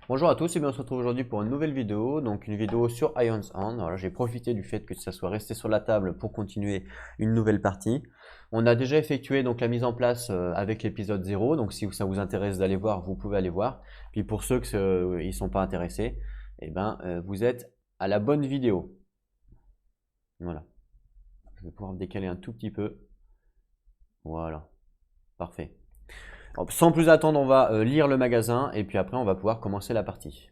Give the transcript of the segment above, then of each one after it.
Bonjour à tous et bien on se retrouve aujourd'hui pour une nouvelle vidéo, donc une vidéo sur Ion's Hand. Alors j'ai profité du fait que ça soit resté sur la table pour continuer une nouvelle partie. On a déjà effectué donc la mise en place avec l'épisode 0, donc si ça vous intéresse d'aller voir, vous pouvez aller voir. Puis pour ceux qui ne sont pas intéressés, eh ben, vous êtes à la bonne vidéo. Voilà. Je vais pouvoir me décaler un tout petit peu. Voilà. Parfait. Alors, sans plus attendre, on va lire le magasin et puis après on va pouvoir commencer la partie.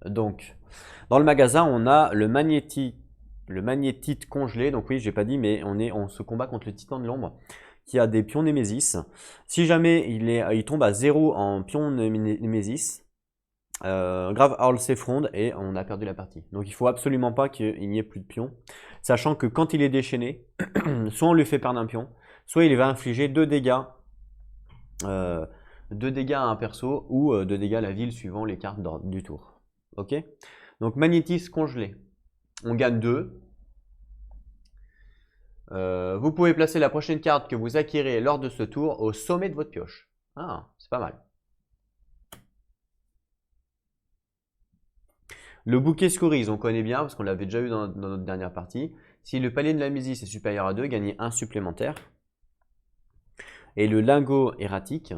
Donc, dans le magasin, on a le magnétite congelé. Donc oui, j'ai pas dit, mais on se combat contre le titan de l'ombre qui a des pions Némésis. Si jamais il tombe à 0 en pion Némésis, Grave Hurl s'effronde et on a perdu la partie. Donc il faut absolument pas qu'il n'y ait plus de pions, sachant que quand il est déchaîné, soit on lui fait perdre un pion, soit il va infliger 2 dégâts. 2 dégâts à un perso ou 2 dégâts à la ville suivant les cartes du tour. Ok. Donc magnétisme congelé. On gagne 2. Vous pouvez placer la prochaine carte que vous acquérez lors de ce tour au sommet de votre pioche. Ah, c'est pas mal. Le bouquet scorise, on connaît bien parce qu'on l'avait déjà eu dans notre dernière partie. Si le palier de la Mésis est supérieur à 2, gagnez 1 supplémentaire. Et le lingot erratique,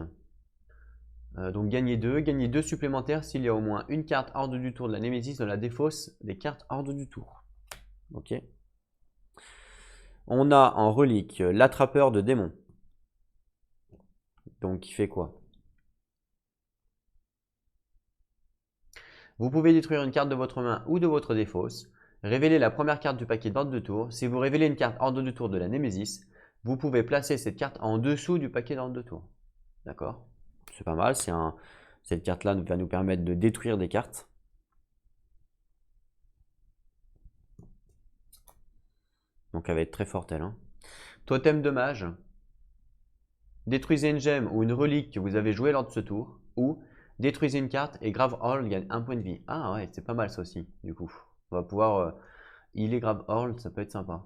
donc gagner 2 supplémentaires s'il y a au moins une carte hors du tour de la Némésis dans la défausse des cartes hors du tour. Ok. On a en relique l'attrapeur de démons. Donc il fait quoi? Vous pouvez détruire une carte de votre main ou de votre défausse, révéler la première carte du paquet d'ordre de tour. Si vous révélez une carte ordre de tour de la Némésis, vous pouvez placer cette carte en dessous du paquet d'ordre de tour. D'accord? C'est pas mal, cette carte-là va nous permettre de détruire des cartes. Donc elle va être très forte elle. Hein. Totem de mage. Détruisez une gemme ou une relique que vous avez jouée lors de ce tour. Ou détruisez une carte et Grave Hurl gagne 1 point de vie. Ah ouais, c'est pas mal ça aussi, du coup. On va pouvoir healer Grave Hurl, ça peut être sympa.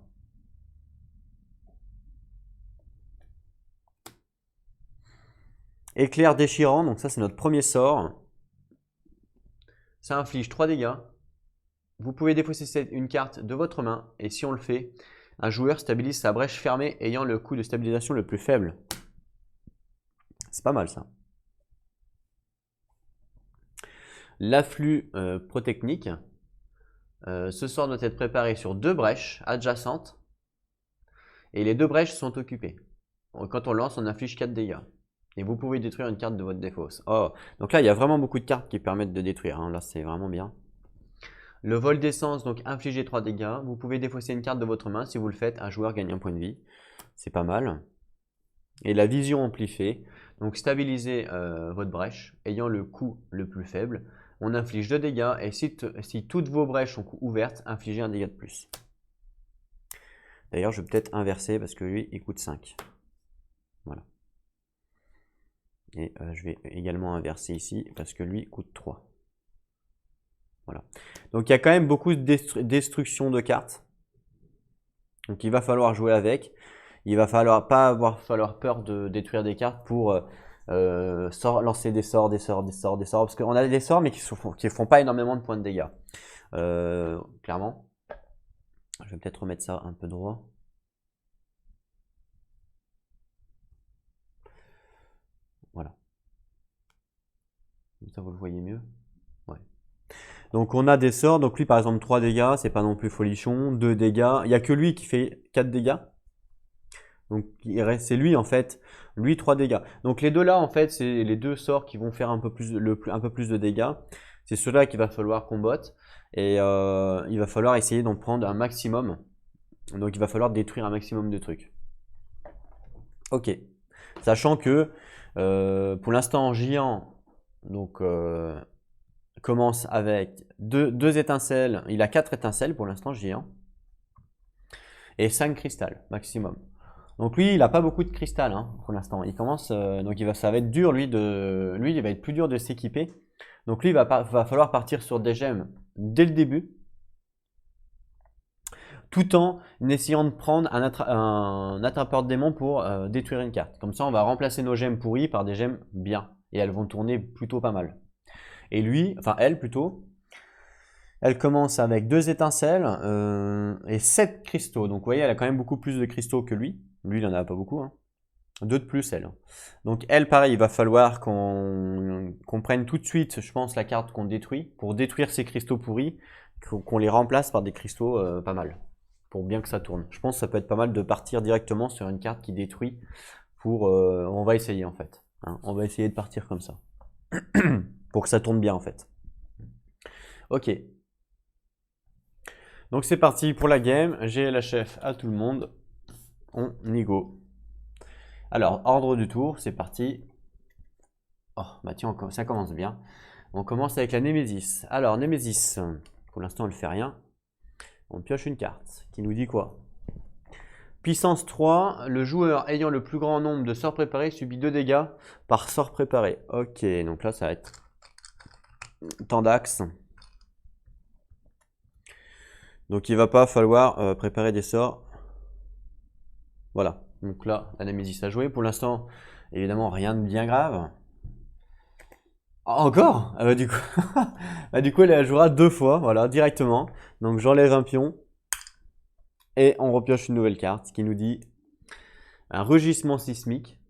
Éclair déchirant, donc ça c'est notre premier sort. Ça inflige 3 dégâts. Vous pouvez défausser une carte de votre main et si on le fait, un joueur stabilise sa brèche fermée ayant le coût de stabilisation le plus faible. C'est pas mal ça. L'afflux protechnique. Ce sort doit être préparé sur 2 brèches adjacentes et les 2 brèches sont occupées. Quand on lance, on inflige 4 dégâts. Et vous pouvez détruire une carte de votre défausse. Oh, donc là, il y a vraiment beaucoup de cartes qui permettent de détruire. Hein. Là, c'est vraiment bien. Le vol d'essence, donc infliger 3 dégâts. Vous pouvez défausser une carte de votre main. Si vous le faites, un joueur gagne 1 point de vie. C'est pas mal. Et la vision amplifiée. Donc stabiliser votre brèche, ayant le coût le plus faible. On inflige 2 dégâts. Et si toutes vos brèches sont ouvertes, infligez un dégât de plus. D'ailleurs, je vais peut-être inverser parce que lui, il coûte 5. Voilà. Et je vais également inverser ici parce que lui coûte 3. Voilà. Donc il y a quand même beaucoup de destruction de cartes. Donc il va falloir jouer avec. Il va falloir peur de détruire des cartes pour lancer des sorts. Parce qu'on a des sorts mais qui ne font pas énormément de points de dégâts. Clairement. Je vais peut-être remettre ça un peu droit. Voilà. Comme ça vous le voyez mieux. Ouais. Donc on a des sorts, donc lui par exemple 3 dégâts, c'est pas non plus folichon, 2 dégâts, il n'y a que lui qui fait 4 dégâts. Donc c'est lui en fait, lui 3 dégâts. Donc les deux là en fait, c'est les 2 sorts qui vont faire un peu plus de dégâts. C'est ceux-là qu'il va falloir combattre et il va falloir essayer d'en prendre un maximum. Donc il va falloir détruire un maximum de trucs. Ok. Sachant que pour l'instant en géant, donc commence avec 2 étincelles. Il a 4 étincelles pour l'instant géant. Et 5 cristals maximum. Donc lui, il n'a pas beaucoup de cristal hein, pour l'instant. Il commence, donc ça va être dur lui il va être plus dur de s'équiper. Donc lui, il va falloir partir sur des gemmes dès le début, tout en essayant de prendre un attrapeur de démons pour détruire une carte. Comme ça, on va remplacer nos gemmes pourries par des gemmes bien, et elles vont tourner plutôt pas mal. Et lui, enfin elle plutôt, elle commence avec 2 étincelles et 7 cristaux. Donc vous voyez, elle a quand même beaucoup plus de cristaux que lui. Lui, il en a pas beaucoup, hein. 2 de plus, elle. Donc elle, pareil, il va falloir qu'on prenne tout de suite, je pense, la carte qu'on détruit, pour détruire ces cristaux pourris, qu'on les remplace par des cristaux pas mal, pour bien que ça tourne. Je pense que ça peut être pas mal de partir directement sur une carte qui détruit, on va essayer en fait. Hein. On va essayer de partir comme ça, pour que ça tourne bien en fait. Ok. Donc c'est parti pour la game, j'ai la chef à tout le monde, on y go. Alors, ordre du tour, c'est parti. Oh, bah tiens, ça commence bien. On commence avec la Némésis. Alors, Némésis, pour l'instant, elle ne fait rien. On pioche une carte qui nous dit quoi? Puissance 3, le joueur ayant le plus grand nombre de sorts préparés subit 2 dégâts par sort préparé. Ok, donc là, ça va être temps d'axe. Donc, il va pas falloir préparer des sorts. Voilà, donc là, la Némésis a joué. Pour l'instant, évidemment, rien de bien grave. Encore? Ah bah du coup, bah du coup elle jouera 2 fois, voilà, directement. Donc j'enlève un pion et on repioche une nouvelle carte qui nous dit un rugissement sismique.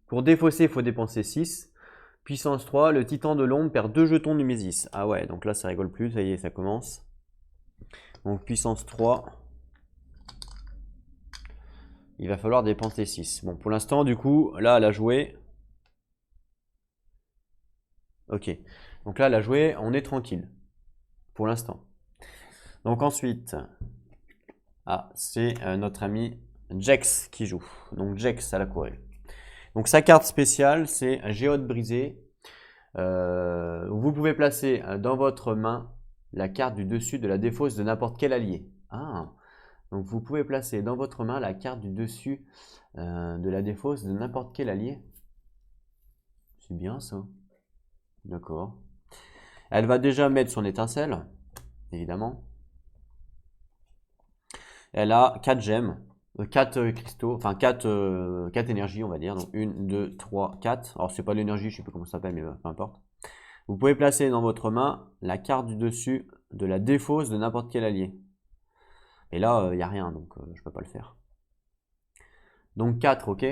Pour défausser, il faut dépenser 6. Puissance 3, le titan de l'ombre perd 2 jetons de Némésis. Ah ouais, donc là ça rigole plus, ça y est, ça commence. Donc puissance 3, il va falloir dépenser 6. Bon, pour l'instant, du coup, là elle a joué. Ok, donc là elle a joué, on est tranquille. Pour l'instant. Donc ensuite, c'est notre ami Jex qui joue. Donc Jex à la Corée. Donc sa carte spéciale, c'est Géode brisée. Vous pouvez placer dans votre main la carte du dessus de la défausse de n'importe quel allié. Ah, donc vous pouvez placer dans votre main la carte du dessus de la défausse de n'importe quel allié. C'est bien ça. D'accord. Elle va déjà mettre son étincelle, évidemment. Elle a 4 gemmes, 4 cristaux, enfin 4 énergies, on va dire. Donc 1, 2, 3, 4. Alors c'est pas l'énergie, je sais pas comment ça s'appelle, mais peu importe. Vous pouvez placer dans votre main la carte du dessus de la défausse de n'importe quel allié. Et là, il n'y a rien, donc je peux pas le faire. Donc 4, ok.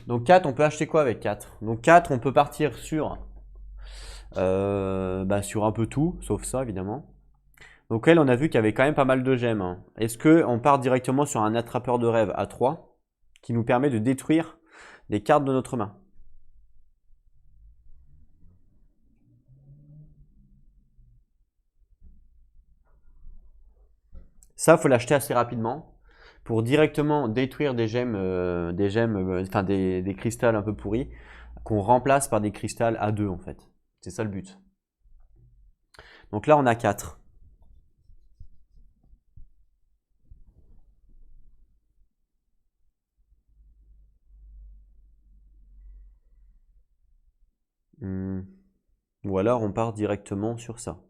Donc 4, on peut acheter quoi avec 4? Donc 4, on peut partir sur, sur un peu tout, sauf ça évidemment. Donc elle, on a vu qu'il y avait quand même pas mal de gemmes. Hein. Est-ce qu'on part directement sur un attrapeur de rêve à 3 qui nous permet de détruire des cartes de notre main? Ça, faut l'acheter assez rapidement pour directement détruire des gemmes, enfin des cristals un peu pourris qu'on remplace par des cristals A2 en fait. C'est ça le but. Donc là, on a 4. Ou alors on part directement sur ça.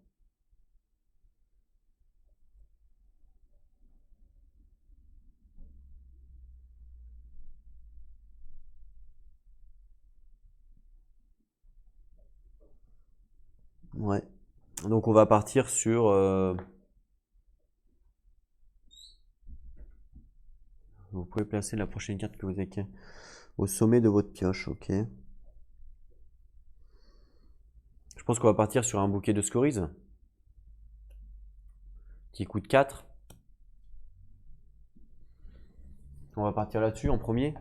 Ouais. Donc on va partir sur... Vous pouvez placer la prochaine carte que vous avez au sommet de votre pioche, ok. Je pense qu'on va partir sur un bouquet de scories qui coûte 4. On va partir là-dessus en premier.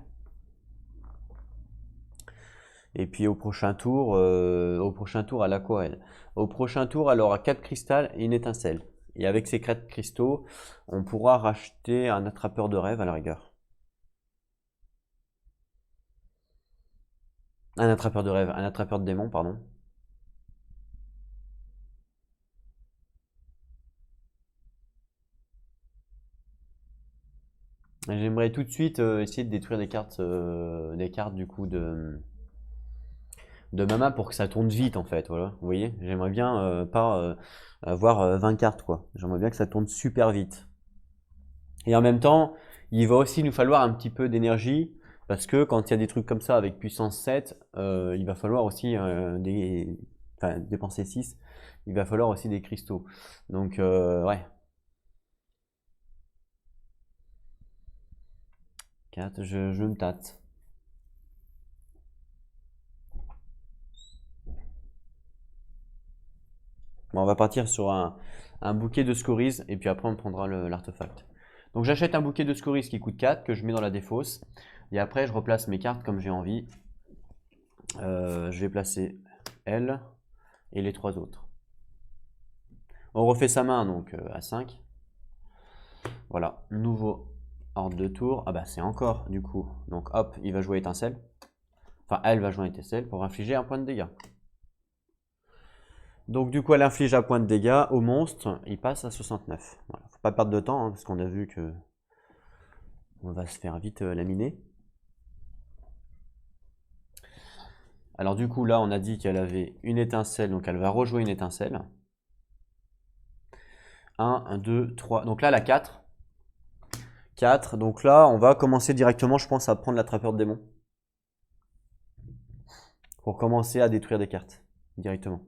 Et puis au prochain tour elle a quoi elle? Au prochain tour, elle aura 4 cristals et une étincelle. Et avec ces 4 cristaux, on pourra racheter un attrapeur de rêve à la rigueur. Un attrapeur de rêve, un attrapeur de démons, pardon. J'aimerais tout de suite essayer de détruire des cartes du coup de ma main pour que ça tourne vite en fait. Voilà, vous voyez, j'aimerais bien pas avoir 20 cartes quoi. J'aimerais bien que ça tourne super vite. Et en même temps, il va aussi nous falloir un petit peu d'énergie parce que quand il y a des trucs comme ça avec puissance 7, il va falloir aussi enfin dépenser 6, il va falloir aussi des cristaux. Donc ouais. 4, je me tâte. Bon, on va partir sur un bouquet de scories et puis après on prendra l'artefact. Donc j'achète un bouquet de scories qui coûte 4 que je mets dans la défausse et après je replace mes cartes comme j'ai envie. Je vais placer elle et les 3 autres. On refait sa main donc à 5. Voilà, nouveau ordre de tour. Ah bah c'est encore du coup. Donc hop, il va jouer étincelle. Enfin elle va jouer étincelle pour infliger un point de dégâts. Donc du coup elle inflige un point de dégâts au monstre, il passe à 69. Voilà. Faut pas perdre de temps hein, parce qu'on a vu que on va se faire vite laminer. Alors du coup là on a dit qu'elle avait une étincelle, donc elle va rejouer une étincelle. 1, 2, 3, donc là elle a 4. 4, donc là on va commencer directement je pense à prendre l'attrapeur de démons. Pour commencer à détruire des cartes directement.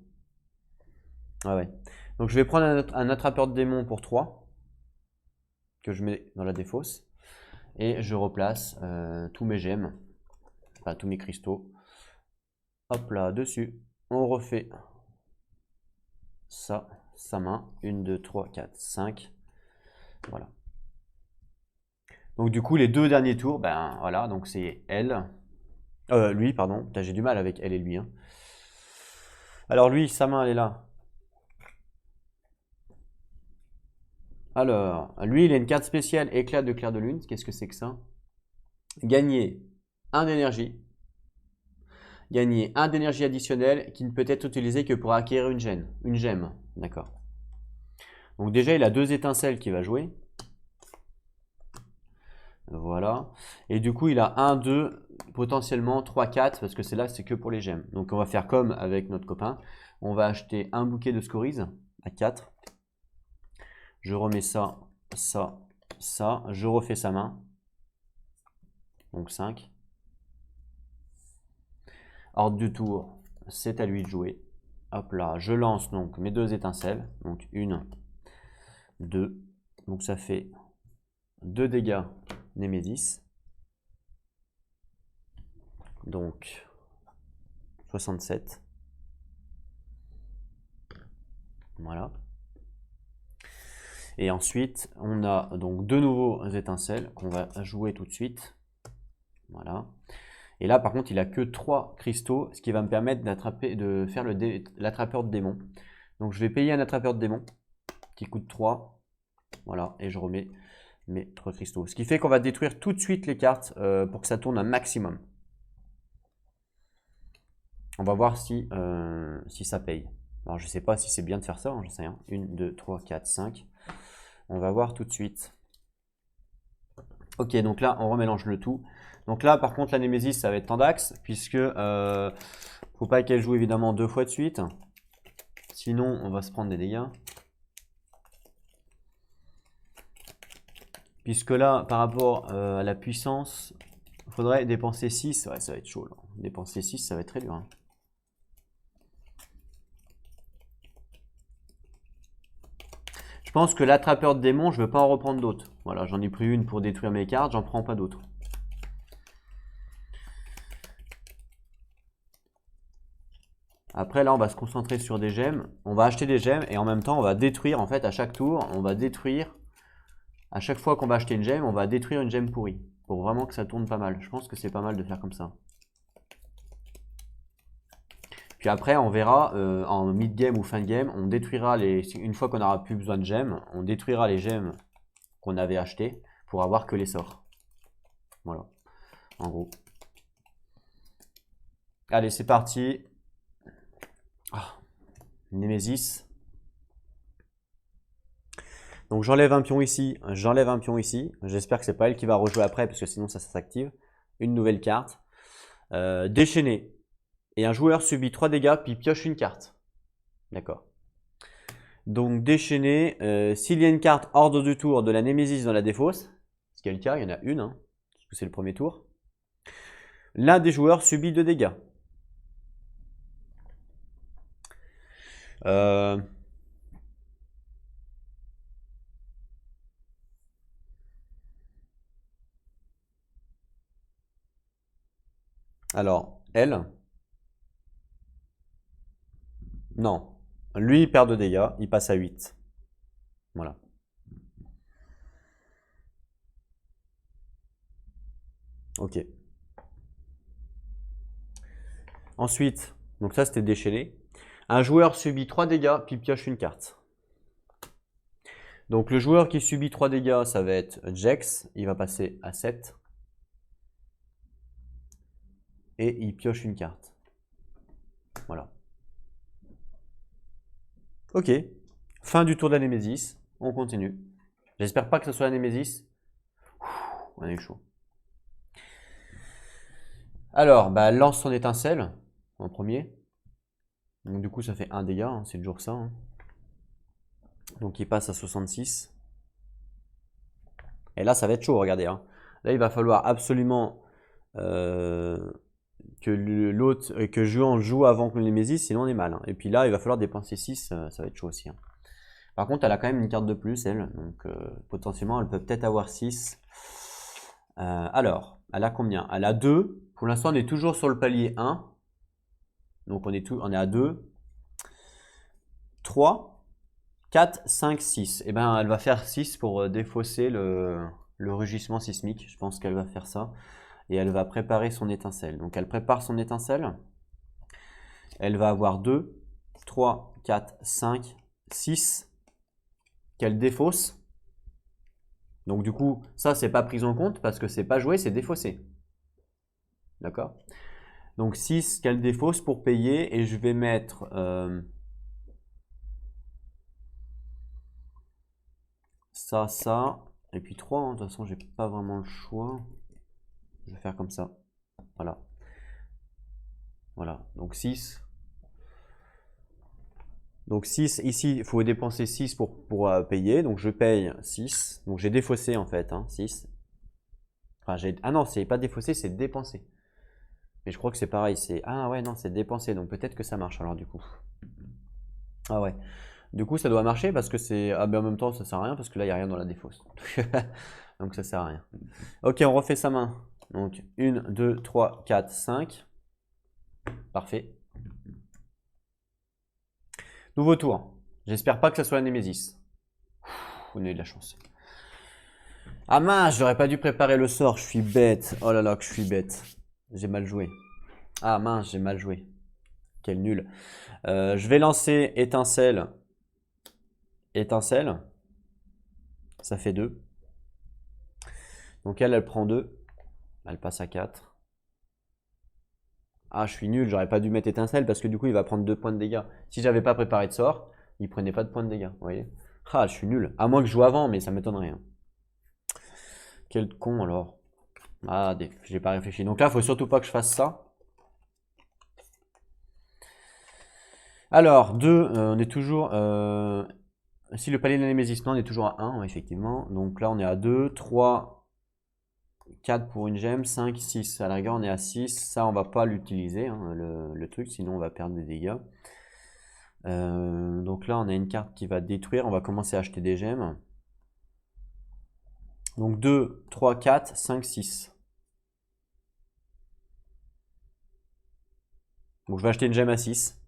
Ah ouais. Donc je vais prendre un attrapeur de démons pour 3 que je mets dans la défausse et je replace tous mes gemmes, enfin tous mes cristaux. Hop là, dessus. On refait ça, sa main. 1, 2, 3, 4, 5. Voilà. Donc du coup les deux derniers tours, ben voilà, donc c'est elle. Lui, pardon. J'ai du mal avec elle et lui. Hein. Alors lui, sa main elle est là. Alors, lui, il a une carte spéciale éclat de clair de lune. Qu'est-ce que c'est que ça? Gagner 1 d'énergie. Gagner 1 d'énergie additionnelle qui ne peut être utilisé que pour acquérir une gemme. Une gemme, d'accord. Donc déjà, il a 2 étincelles qu'il va jouer. Voilà. Et du coup, il a 1, 2, potentiellement 3, 4, parce que c'est là, c'est que pour les gemmes. Donc on va faire comme avec notre copain. On va acheter un bouquet de scories à 4. Je remets ça, ça, ça. Je refais sa main. Donc 5. Ordre du tour, c'est à lui de jouer. Hop là, je lance donc mes 2 étincelles. Donc 1, 2. Donc ça fait 2 dégâts Némésis. Donc 67. Voilà. Et ensuite, on a donc 2 nouveaux étincelles qu'on va jouer tout de suite. Voilà. Et là, par contre, il a que 3 cristaux, ce qui va me permettre de faire l'attrapeur de démons. Donc, je vais payer un attrapeur de démons qui coûte 3. Voilà, et je remets mes 3 cristaux. Ce qui fait qu'on va détruire tout de suite les cartes pour que ça tourne un maximum. On va voir si ça paye. Alors, je ne sais pas si c'est bien de faire ça, hein, j'en sais rien. 1, 2, 3, 4, 5. On va voir tout de suite. Ok, donc là, on remélange le tout. Donc là, par contre, la Némésis, ça va être Tendax, puisque faut pas qu'elle joue évidemment 2 fois de suite. Sinon, on va se prendre des dégâts. Puisque là, par rapport à la puissance, il faudrait dépenser 6. Ouais, ça va être chaud. Là. Dépenser 6, ça va être très dur. Hein. Je pense que l'attrapeur de démons, je ne veux pas en reprendre d'autres. Voilà, j'en ai pris une pour détruire mes cartes, j'en prends pas d'autres. Après, là, on va se concentrer sur des gemmes. On va acheter des gemmes et en même temps, on va détruire, en fait, à chaque tour, on va détruire. À chaque fois qu'on va acheter une gemme, on va détruire une gemme pourrie. Pour vraiment que ça tourne pas mal. Je pense que c'est pas mal de faire comme ça. Puis après, on verra en mid-game ou fin de game, on détruira une fois qu'on n'aura plus besoin de gemmes, on détruira les gemmes qu'on avait achetées pour avoir que les sorts. Voilà, en gros. Allez, c'est parti. Ah, Némésis. Donc j'enlève un pion ici, j'enlève un pion ici. J'espère que c'est pas elle qui va rejouer après parce que sinon ça s'active. Une nouvelle carte. Déchaîner. Et un joueur subit 3 dégâts puis pioche une carte. D'accord. Donc déchaîner. S'il y a une carte ordre du tour de la Némésis dans la défausse, ce qui est le cas, il y en a une, hein, parce que c'est le premier tour. L'un des joueurs subit 2 dégâts. Euh, Alors, elle, non. Lui, il perd de dégâts, il passe à 8. Voilà. Ok. Ensuite, donc ça c'était déchaîné. Un joueur subit 3 dégâts, puis pioche une carte. Donc le joueur qui subit 3 dégâts, ça va être Jex, il va passer à 7. Et il pioche une carte. Voilà. Ok. Fin du tour de la Némésis. On continue. J'espère pas que ce soit la Némésis. On est chaud. Alors, bah, lance son étincelle en premier. Donc du coup, ça fait 1 dégât, hein, c'est toujours ça. Hein. Donc il passe à 66. Et là, ça va être chaud, regardez. Hein. Là, il va falloir absolument que l'autre, que Juan joue avant que le Némésis, sinon on est mal. Hein. Et puis là, il va falloir dépenser 6, ça va être chaud aussi. Hein. Par contre, elle a quand même une carte de plus, elle. Donc potentiellement, elle peut peut-être avoir 6. Alors, elle a combien? Elle a 2. Pour l'instant, on est toujours sur le palier 1. Donc on est à 2. 3, 4, 5, 6. Et ben, elle va faire 6 pour défausser le rugissement sismique. Je pense qu'elle va faire ça. Et elle va préparer son étincelle. Donc elle prépare son étincelle. Elle va avoir 2, 3, 4, 5, 6 qu'elle défausse. Donc du coup, ça c'est pas pris en compte parce que c'est pas joué, c'est défaussé. D'accord? Donc 6 qu'elle défausse pour payer et je vais mettre ça, et puis 3, hein. De toute façon j'ai pas vraiment le choix. Je vais faire comme ça. Voilà. Voilà. Donc 6. Donc 6, ici, il faut dépenser 6 pour payer. Donc je paye 6. Donc j'ai défaussé en fait, hein, 6. Enfin, ah non, c'est pas défaussé, c'est dépensé. Mais je crois que c'est pareil. Ah ouais, non, c'est dépensé. Donc peut-être que ça marche alors du coup. Ah ouais. Du coup, ça doit marcher parce que c'est. Ah ben en même temps, ça sert à rien parce que là, il n'y a rien dans la défausse. Donc ça sert à rien. Ok, on refait sa main. Donc 1, 2, 3, 4, 5. Parfait. Nouveau tour. J'espère pas que ça soit la Némésis. On a eu de la chance. Ah mince, j'aurais pas dû préparer le sort, je suis bête. Oh là là, que je suis bête. J'ai mal joué. Ah mince, j'ai mal joué. Quel nul. Je vais lancer étincelle. Étincelle. Ça fait 2. Donc elle prend 2. Elle passe à 4. Ah, je suis nul, j'aurais pas dû mettre étincelle parce que du coup il va prendre 2 points de dégâts. Si j'avais pas préparé de sort, il prenait pas de points de dégâts, vous voyez. Ah, je suis nul. À moins que je joue avant, mais ça m'étonnerait. Hein. Quel con alors. Ah, j'ai pas réfléchi. Donc là, il faut surtout pas que je fasse ça. Alors, 2, on est toujours... si le palier de la Némésis, non, on est toujours à 1, effectivement. Donc là, on est à 2, 3, 4 pour une gemme, 5, 6. À la rigueur, on est à 6. Ça, on va pas l'utiliser, hein, le truc, sinon on va perdre des dégâts. Donc là, on a une carte qui va détruire. On va commencer à acheter des gemmes. Donc 2, 3, 4, 5, 6. Donc je vais acheter une gemme à 6.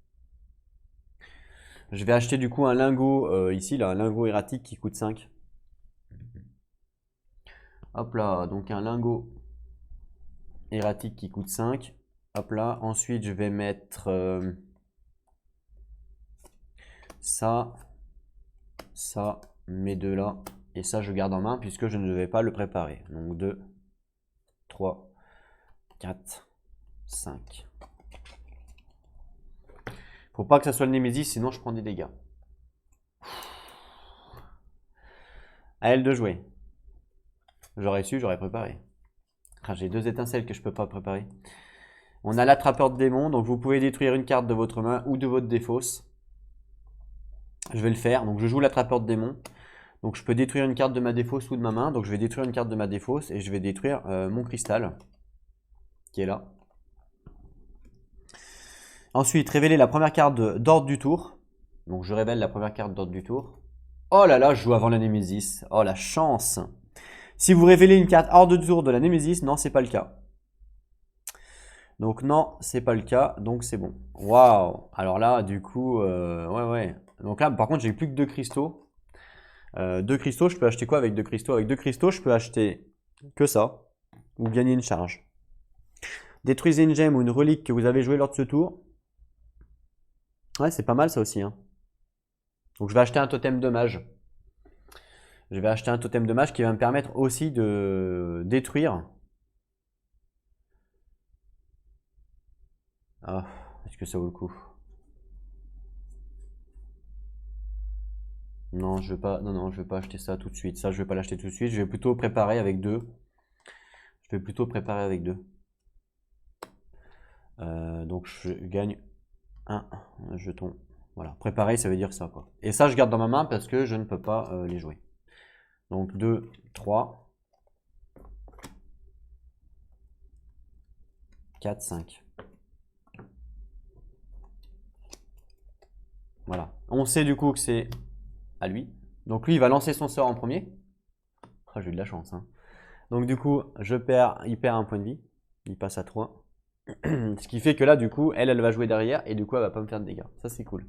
Je vais acheter du coup un lingot ici, là, un lingot erratique qui coûte 5. Hop là, donc un lingot erratique qui coûte 5. Hop là, ensuite je vais mettre ça, mes deux là. Et ça, je garde en main puisque je ne vais pas le préparer. Donc 2, 3, 4, 5. Faut pas que ça soit le Némésis, sinon je prends des dégâts. À elle de jouer. J'aurais su, j'aurais préparé. Ah, j'ai 2 étincelles que je peux pas préparer. On a l'attrapeur de démons, donc vous pouvez détruire une carte de votre main ou de votre défausse. Je vais le faire, donc je joue l'attrapeur de démons. Donc je peux détruire une carte de ma défausse ou de ma main. Donc je vais détruire une carte de ma défausse et je vais détruire mon cristal qui est là. Ensuite, révéler la première carte d'ordre du tour. Donc je révèle la première carte d'ordre du tour. Oh là là, je joue avant la Némésis. Oh la chance. Si vous révélez une carte hors de tour de la Némésis, non, c'est pas le cas. Donc non, c'est pas le cas, donc c'est bon. Waouh. Alors là, du coup, ouais. Donc là, par contre, j'ai plus que 2 cristaux. 2 cristaux, je peux acheter quoi avec 2 cristaux? Avec 2 cristaux, je peux acheter que ça, ou gagner une charge. Détruisez une gemme ou une relique que vous avez joué lors de ce tour. Ouais, c'est pas mal ça aussi, hein. Donc je vais acheter un totem de mage. Je vais acheter un totem de mage qui va me permettre aussi de détruire. Ah, est-ce que ça vaut le coup? Non, je vais pas. Non, je vais pas acheter ça tout de suite. Ça, je vais pas l'acheter tout de suite. Je vais plutôt préparer avec 2. Je vais plutôt préparer avec 2. Donc je gagne un jeton. Voilà, préparer, ça veut dire ça, quoi. Et ça, je garde dans ma main parce que je ne peux pas les jouer. Donc 2, 3, 4, 5. Voilà. On sait du coup que c'est à lui. Donc lui, il va lancer son sort en premier. Oh, j'ai eu de la chance, hein. Donc du coup, il perd un point de vie. Il passe à 3. Ce qui fait que là, du coup, elle va jouer derrière et du coup, elle va pas me faire de dégâts. Ça, c'est cool.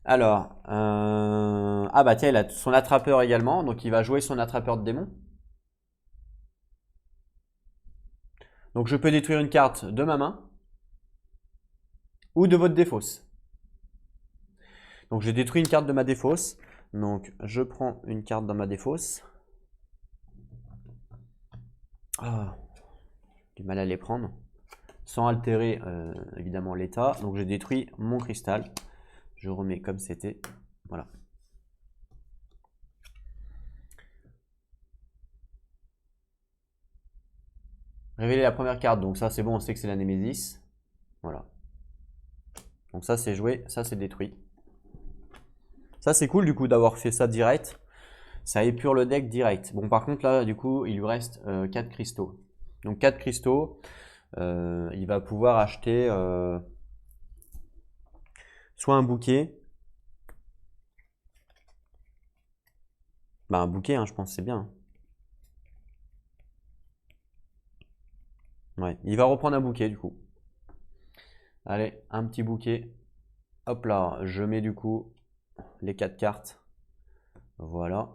Alors, ah bah tiens, il a son attrapeur également, donc il va jouer son attrapeur de démons. Donc je peux détruire une carte de ma main ou de votre défausse. Donc j'ai détruit une carte de ma défausse. Donc je prends une carte dans ma défausse. Ah, du mal à les prendre. Sans altérer évidemment l'état. Donc je détruis mon cristal. Je remets comme c'était. Voilà. Révéler la première carte. Donc ça c'est bon, on sait que c'est la Némésis. Voilà. Donc ça c'est joué, ça c'est détruit. Ça c'est cool du coup d'avoir fait ça direct. Ça épure le deck direct. Bon par contre là du coup il lui reste 4 cristaux. Donc 4 cristaux, il va pouvoir acheter soit un bouquet. Bah un bouquet hein, je pense c'est bien. Ouais, il va reprendre un bouquet du coup. Allez, un petit bouquet. Hop là, je mets du coup les 4 cartes. Voilà.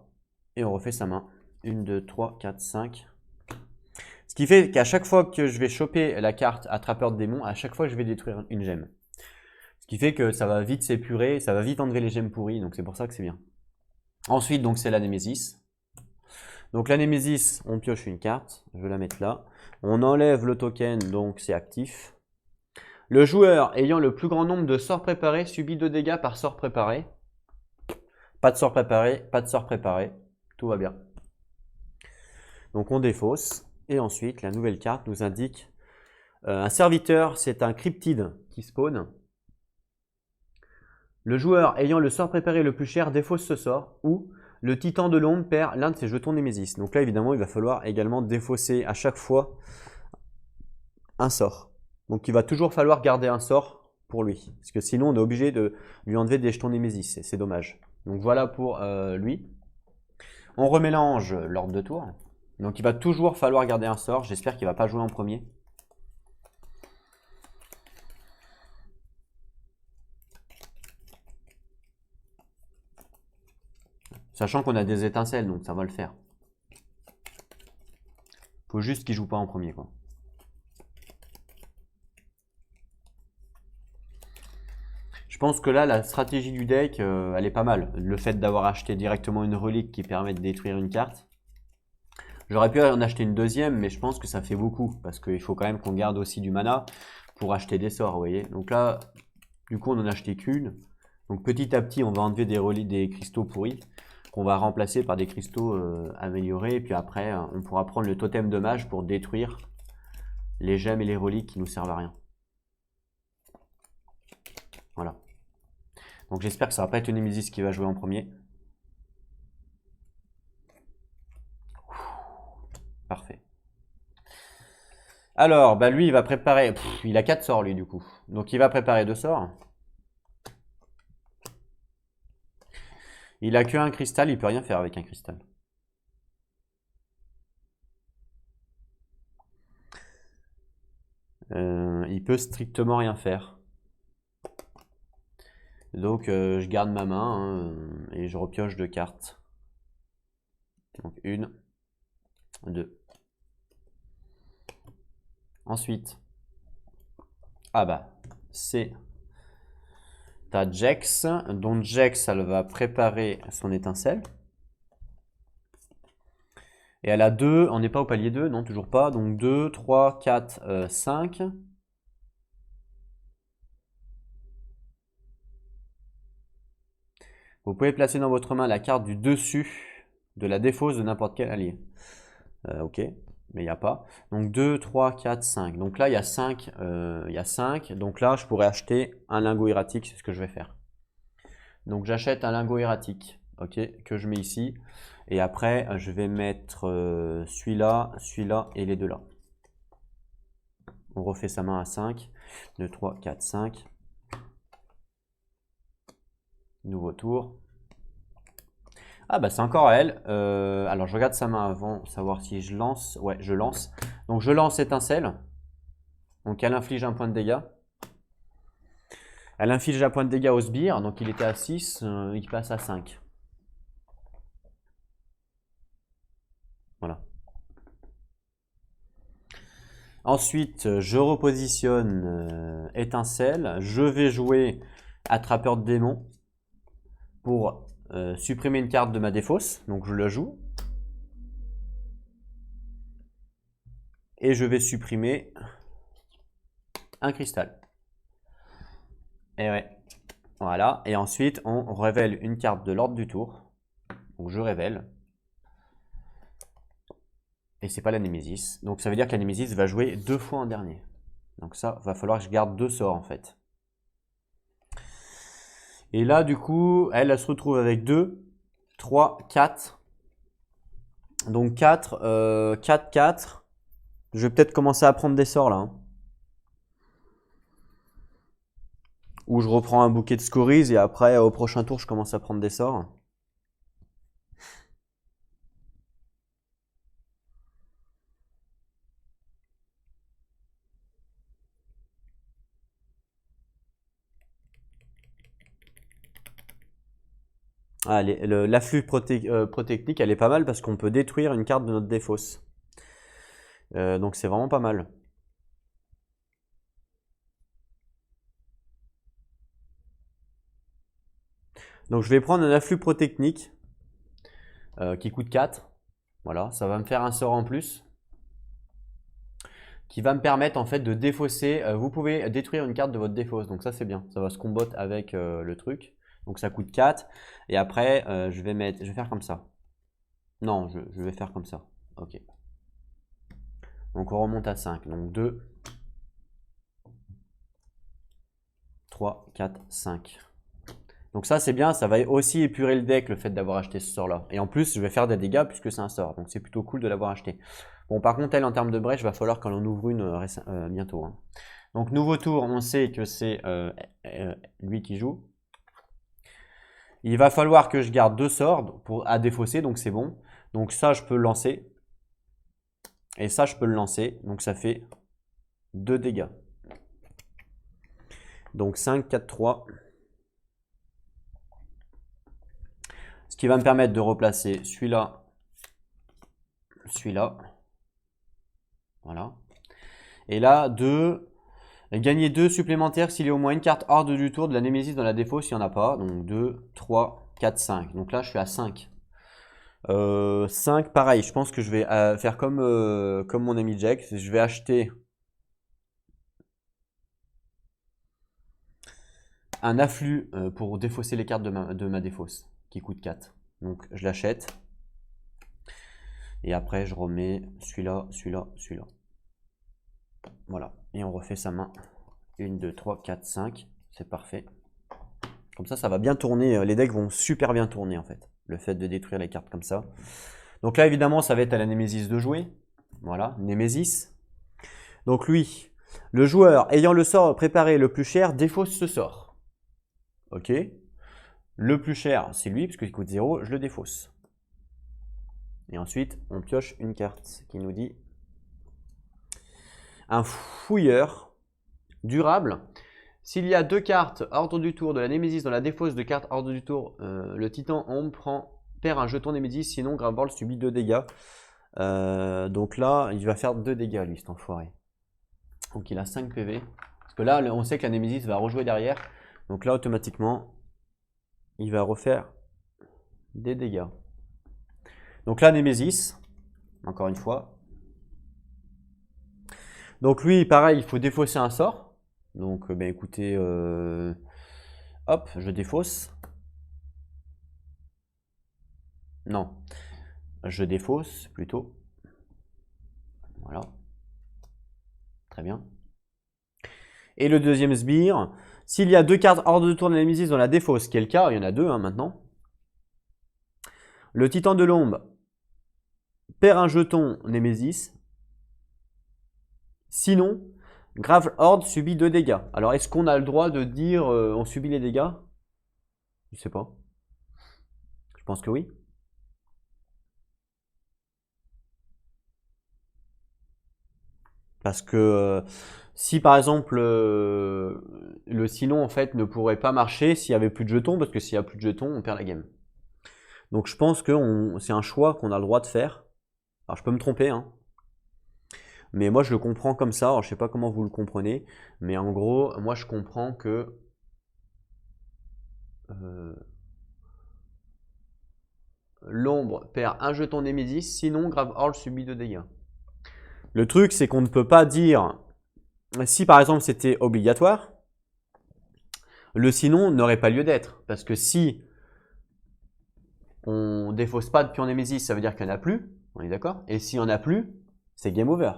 Et on refait sa main. 1, 2, 3, 4, 5. Ce qui fait qu'à chaque fois que je vais choper la carte attrapeur de démons, à chaque fois je vais détruire une gemme. Ce qui fait que ça va vite s'épurer, ça va vite enlever les gemmes pourries, donc c'est pour ça que c'est bien. Ensuite, donc c'est la Némésis. Donc la Némésis, on pioche une carte, je vais la mettre là. On enlève le token, donc c'est actif. Le joueur ayant le plus grand nombre de sorts préparés subit 2 dégâts par sort préparé. Pas de sort préparé, pas de sort préparé, tout va bien. Donc on défausse. Et ensuite, la nouvelle carte nous indique un serviteur, c'est un cryptide qui spawn. Le joueur ayant le sort préparé le plus cher défausse ce sort, ou le titan de l'ombre perd l'un de ses jetons Némésis. Donc là, évidemment, il va falloir également défausser à chaque fois un sort. Donc il va toujours falloir garder un sort pour lui, parce que sinon on est obligé de lui enlever des jetons Némésis, c'est dommage. Donc voilà pour lui. On remélange l'ordre de tour. Donc il va toujours falloir garder un sort, j'espère qu'il ne va pas jouer en premier. Sachant qu'on a des étincelles, donc ça va le faire. Faut juste qu'il joue pas en premier, quoi. Je pense que là, la stratégie du deck, elle est pas mal. Le fait d'avoir acheté directement une relique qui permet de détruire une carte. J'aurais pu en acheter une deuxième, mais je pense que ça fait beaucoup. Parce qu'il faut quand même qu'on garde aussi du mana pour acheter des sorts, vous voyez. Donc là, du coup, on n'en a acheté qu'une. Donc petit à petit, on va enlever des cristaux pourris qu'on va remplacer par des cristaux améliorés. Et puis après, on pourra prendre le totem de mage pour détruire les gemmes et les reliques qui nous servent à rien. Voilà. Donc j'espère que ça va pas être une Némésis qui va jouer en premier. Parfait. Alors, bah lui, il va préparer... il a 4 sorts, lui, du coup. Donc il va préparer 2 sorts. Il a qu'un cristal, il peut rien faire avec un cristal. Il peut strictement rien faire. Donc je garde ma main et je repioche 2 cartes. Donc 1, 2. Ensuite, ah bah, c'est ta Jex. Donc Jex, elle va préparer son étincelle. Et elle a 2, on n'est pas au palier 2, non, toujours pas. Donc 2, 3, 4, 5. Vous pouvez placer dans votre main la carte du dessus de la défausse de n'importe quel allié. Ok, mais il n'y a pas. Donc 2, 3, 4, 5. Donc là, il y a 5. Il y a 5. Donc là, je pourrais acheter un lingot erratique, c'est ce que je vais faire. Donc j'achète un lingot erratique, ok, que je mets ici. Et après, je vais mettre celui-là, celui-là et les deux là. On refait sa main à 5. 2, 3, 4, 5. Nouveau tour. Ah bah c'est encore à elle. Alors je regarde sa main avant, savoir si je lance. Ouais, je lance. Donc je lance étincelle. Donc elle inflige un point de dégâts. Elle inflige un point de dégâts au sbire. Donc il était à 6, il passe à 5. Voilà. Ensuite, je repositionne étincelle. Je vais jouer attrapeur de démons pour supprimer une carte de ma défausse. Donc je la joue. Et je vais supprimer un cristal. Et ouais. Voilà. Et ensuite, on révèle une carte de l'ordre du tour. Donc je révèle. Et c'est pas la Némésis. Donc ça veut dire que la Némésis va jouer 2 fois en dernier. Donc ça, va falloir que je garde 2 sorts en fait. Et là, du coup, elle se retrouve avec 2, 3, 4. Donc 4, 4, 4. Je vais peut-être commencer à prendre des sorts là. Hein. Ou je reprends un bouquet de scories et après, au prochain tour, je commence à prendre des sorts. Ah, l'afflux protechnique, elle est pas mal parce qu'on peut détruire une carte de notre défausse. Donc c'est vraiment pas mal. Donc je vais prendre un afflux protechnique qui coûte 4. Voilà, ça va me faire un sort en plus qui va me permettre en fait de défausser. Vous pouvez détruire une carte de votre défausse, donc ça c'est bien. Ça va se comboter avec le truc. Donc ça coûte 4. Et après, je vais faire comme ça. Non, je vais faire comme ça. Ok. Donc on remonte à 5. Donc 2, 3, 4, 5. Donc ça c'est bien, ça va aussi épurer le deck le fait d'avoir acheté ce sort là. Et en plus je vais faire des dégâts puisque c'est un sort, donc c'est plutôt cool de l'avoir acheté. Bon par contre elle en termes de brèche, va falloir qu'on en ouvre une bientôt. Hein. Donc nouveau tour, on sait que c'est lui qui joue. Il va falloir que je garde 2 sorts à défausser, donc c'est bon. Donc ça je peux le lancer. Et ça je peux le lancer, donc ça fait 2 dégâts. Donc 5, 4, 3. Ce qui va me permettre de replacer celui-là, celui-là. Voilà. Et là, gagner 2 supplémentaires s'il y a au moins une carte hors du tour de la Némésis dans la défausse, s'il n'y en a pas. Donc 2, 3, 4, 5. Donc là, je suis à 5. 5, pareil, je pense que je vais faire comme mon ami Jack. Je vais acheter un afflux pour défausser les cartes de ma défausse, qui coûte 4. Donc je l'achète. Et après, je remets celui-là, celui-là, celui-là. Voilà. Et on refait sa main. 1, 2, 3, 4, 5. C'est parfait. Comme ça va bien tourner. Les decks vont super bien tourner en fait. Le fait de détruire les cartes comme ça. Donc là, évidemment, ça va être à la Némésis de jouer. Voilà, Némésis. Donc lui, le joueur ayant le sort préparé le plus cher, défausse ce sort. Ok. Le plus cher, c'est lui, parce qu'il coûte 0, je le défausse. Et ensuite, on pioche une carte qui nous dit un fouilleur durable. S'il y a 2 cartes ordre du tour de la Némésis dans la défausse de cartes ordre du tour, le titan ombre perd un jeton Némésis, sinon Grimborl subit 2 dégâts. Donc là, il va faire 2 dégâts, lui, cet enfoiré. Donc il a 5 PV. Parce que là, on sait que la Némésis va rejouer derrière. Donc là, automatiquement, il va refaire des dégâts. Donc là, Némésis, encore une fois. Donc lui, pareil, il faut défausser un sort. Donc, ben écoutez, hop, je défausse. Non, je défausse plutôt. Voilà. Très bien. Et le deuxième sbire, s'il y a 2 cartes hors de tour de la Némésis dans la défausse, qui est le cas, il y en a 2 maintenant. Le titan de l'ombre perd un jeton Némésis. Sinon, Grave Horde subit 2 dégâts. Alors, est-ce qu'on a le droit de dire on subit les dégâts? Je sais pas. Je pense que oui. Parce que si par exemple le sinon en fait ne pourrait pas marcher s'il n'y avait plus de jetons, parce que s'il n'y a plus de jetons, on perd la game. Donc je pense que c'est un choix qu'on a le droit de faire. Alors je peux me tromper, hein. Mais moi je le comprends comme ça. Alors je sais pas comment vous le comprenez, mais en gros, moi je comprends que l'ombre perd un jeton Némésis, sinon Grave Horde subit 2 dégâts. Le truc, c'est qu'on ne peut pas dire, si par exemple c'était obligatoire, le sinon n'aurait pas lieu d'être. Parce que si on défausse pas de pion Némésis, ça veut dire qu'il n'y en a plus, on est d'accord? Et s'il n'y en a plus, c'est game over.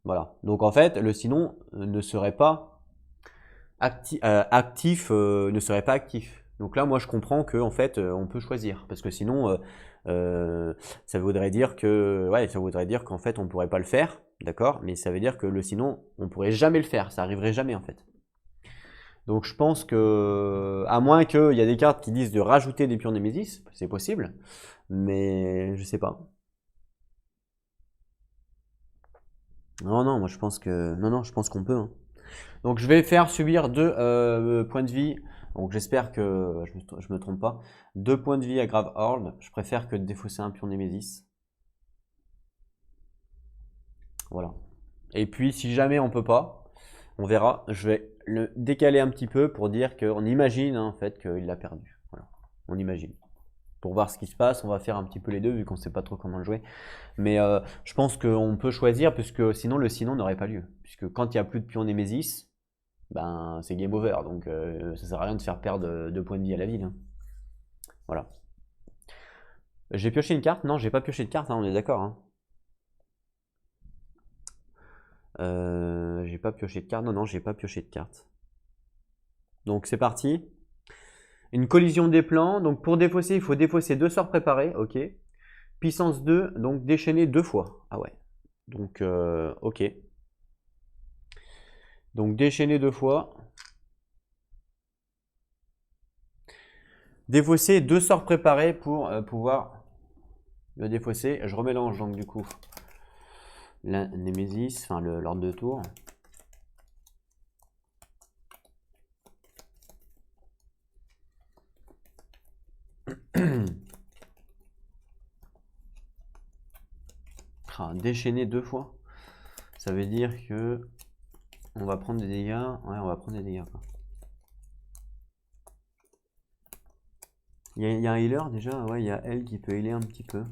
Voilà. Donc en fait, le sinon ne serait pas actif, ne serait pas actif. Donc là, moi, je comprends que en fait, on peut choisir, parce que sinon, ça voudrait dire que, ouais, ça voudrait dire qu'en fait, on pourrait pas le faire, d'accord? Mais ça veut dire que le sinon, on pourrait jamais le faire, ça arriverait jamais en fait. Donc je pense que, à moins qu'il y a des cartes qui disent de rajouter des pions Némésis, c'est possible, mais je sais pas. Non, non, moi je pense que, non, non, je pense qu'on peut, hein. Donc je vais faire subir 2 points de vie. Donc j'espère que je me trompe pas. 2 points de vie à Grave Horde. Je préfère que de défausser un pion Némésis. Voilà. Et puis si jamais on peut pas, on verra. Je vais le décaler un petit peu pour dire qu'on imagine, hein, en fait qu'il l'a perdu. Voilà. On imagine. Pour voir ce qui se passe, on va faire un petit peu les deux vu qu'on sait pas trop comment le jouer. Mais je pense qu'on peut choisir puisque sinon le sinon n'aurait pas lieu. Puisque quand il n'y a plus de pion Némésis, ben c'est game over. Donc ça sert à rien de faire perdre 2 points de vie à la ville, hein. Voilà. J'ai pioché une carte? Non, j'ai pas pioché de carte, hein, on est d'accord, hein. J'ai pas pioché de carte. Non, non, j'ai pas pioché de carte. Donc c'est parti. Une collision des plans. Donc pour défausser, il faut défausser 2 sorts préparés. Ok. Puissance 2, donc déchaîner 2 fois. Ah ouais. Donc ok. Donc déchaîner 2 fois. Défausser 2 sorts préparés pour pouvoir le défausser. Je remélange donc du coup la Némésis, enfin l'ordre de tour. Déchaîner 2 fois. Ça veut dire que on va prendre des dégâts. Ouais, on va prendre des dégâts, quoi. Il y a un healer déjà. Ouais, il y a elle qui peut healer un petit peu.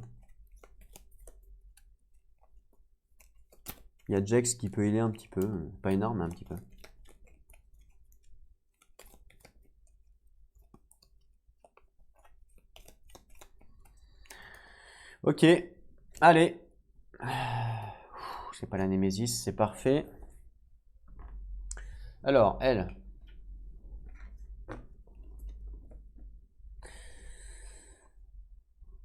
Il y a Jax qui peut healer un petit peu. Pas énorme, mais un petit peu. Ok. Allez. C'est pas la Némésis, c'est parfait. Alors, elle.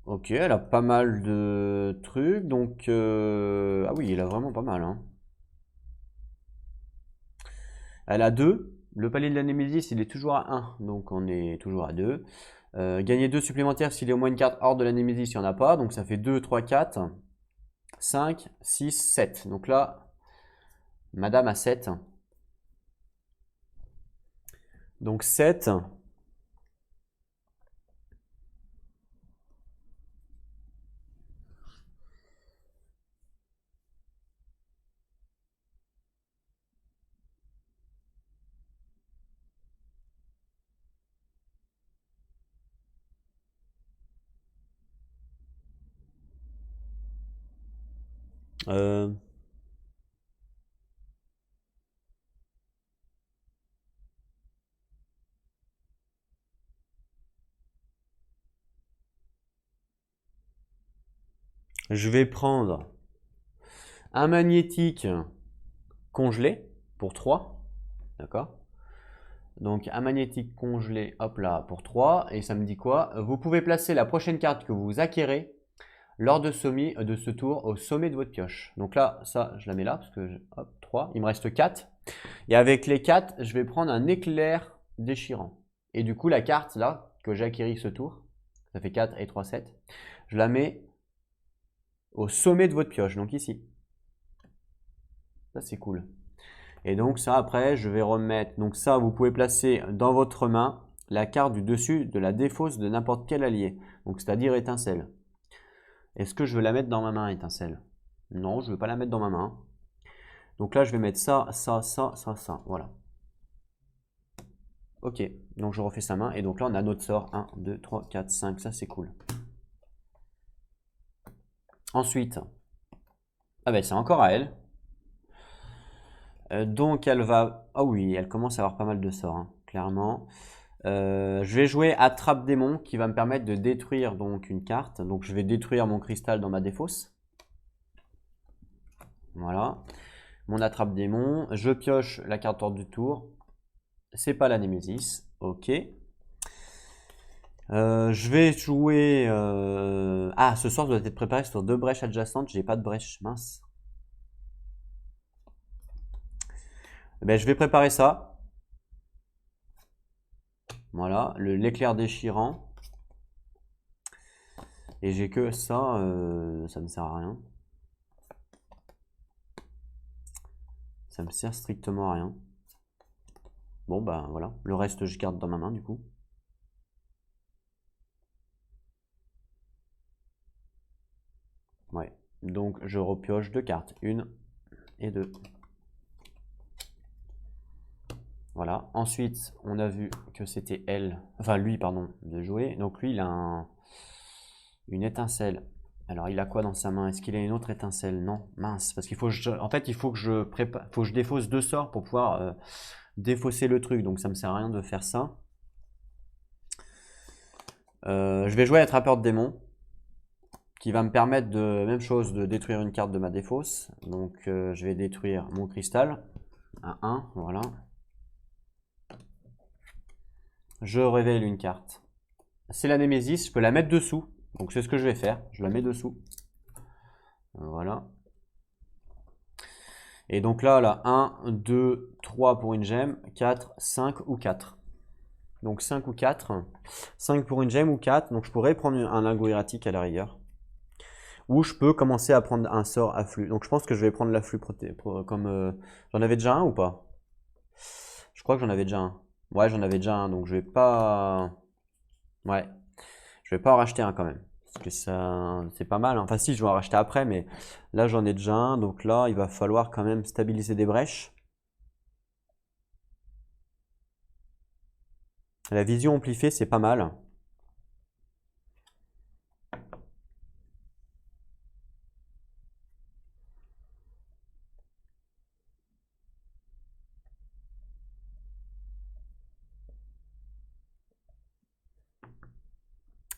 Ok, elle a pas mal de trucs, donc... ah oui, elle a vraiment pas mal, hein. Elle a 2, Le palier de la Némésis, il est toujours à 1, donc on est toujours à 2. Gagner 2 supplémentaires s'il y a au moins une carte hors de la Némésis, il n'y en a pas. Donc ça fait 2, 3, 4, 5, 6, 7. Donc là, madame a 7. Donc 7. Euh, je vais prendre un magnétique congelé pour 3. D'accord? Donc un magnétique congelé, hop là, pour 3. Et ça me dit quoi? Vous pouvez placer la prochaine carte que vous acquérez lors de ce tour au sommet de votre pioche. Donc là, ça, je la mets là, parce que, hop, 3. Il me reste 4. Et avec les 4, je vais prendre un éclair déchirant. Et du coup, la carte là, que j'ai acquérie ce tour, ça fait 4 et 3, 7. Je la mets au sommet de votre pioche, donc ici. Ça, c'est cool. Et donc ça, après, je vais remettre. Donc ça, vous pouvez placer dans votre main la carte du dessus de la défausse de n'importe quel allié. Donc c'est-à-dire étincelle. Est-ce que je veux la mettre dans ma main, étincelle? Non, je ne veux pas la mettre dans ma main. Donc là, je vais mettre ça, ça, ça, ça, ça. Voilà. Ok, donc je refais sa main. Et donc là, on a notre sort. 1, 2, 3, 4, 5. Ça, c'est cool. Ensuite, ah ben c'est encore à elle. Donc elle va... Ah oui, elle commence à avoir pas mal de sorts, hein, clairement. Je vais jouer Attrape Démon qui va me permettre de détruire donc une carte. Donc je vais détruire mon cristal dans ma défausse. Voilà. Mon Attrape Démon. Je pioche la carte hors du tour. C'est pas la Némésis. Ok. Je vais jouer... Ah, ce sort doit être préparé sur 2 brèches adjacentes. J'ai pas de brèche, mince. Ben, je vais préparer ça. Voilà, l'éclair déchirant. Et j'ai que ça, ça me sert à rien. Ça me sert strictement à rien. Bon, bah voilà. Le reste, je garde dans ma main, du coup. Ouais. Donc, je repioche 2 cartes. 1 et 2. Voilà. Ensuite, on a vu que c'était elle, enfin lui, pardon, de jouer. Donc lui, il a une étincelle. Alors, il a quoi dans sa main? Est-ce qu'il a une autre étincelle? Non, mince. Parce qu'il faut, en fait, il faut que je prépare, faut que je défausse 2 sorts pour pouvoir défausser le truc. Donc, ça me sert à rien de faire ça. Je vais jouer Attrapeur de démons, qui va me permettre de, même chose, de détruire une carte de ma défausse. Donc, je vais détruire mon cristal. Un 1, voilà. Je révèle une carte. C'est la Némésis, je peux la mettre dessous. Donc c'est ce que je vais faire, je la mets dessous. Voilà. Et donc là, 1, 2, 3 pour une gemme, 4, 5 ou 4. Donc 5 ou 4. 5 pour une gemme ou 4. Donc je pourrais prendre un lingot erratique à la rigueur. Ou je peux commencer à prendre un sort afflux. Donc je pense que je vais prendre l'afflux comme... J'en avais déjà un ou pas? Je crois que j'en avais déjà un. Ouais, j'en avais déjà un, donc je vais pas... Ouais, je vais pas en racheter un quand même. Parce que ça, c'est pas mal. Enfin si, je vais en racheter après, mais là j'en ai déjà un. Donc là, il va falloir quand même stabiliser des brèches. La vision amplifiée, c'est pas mal.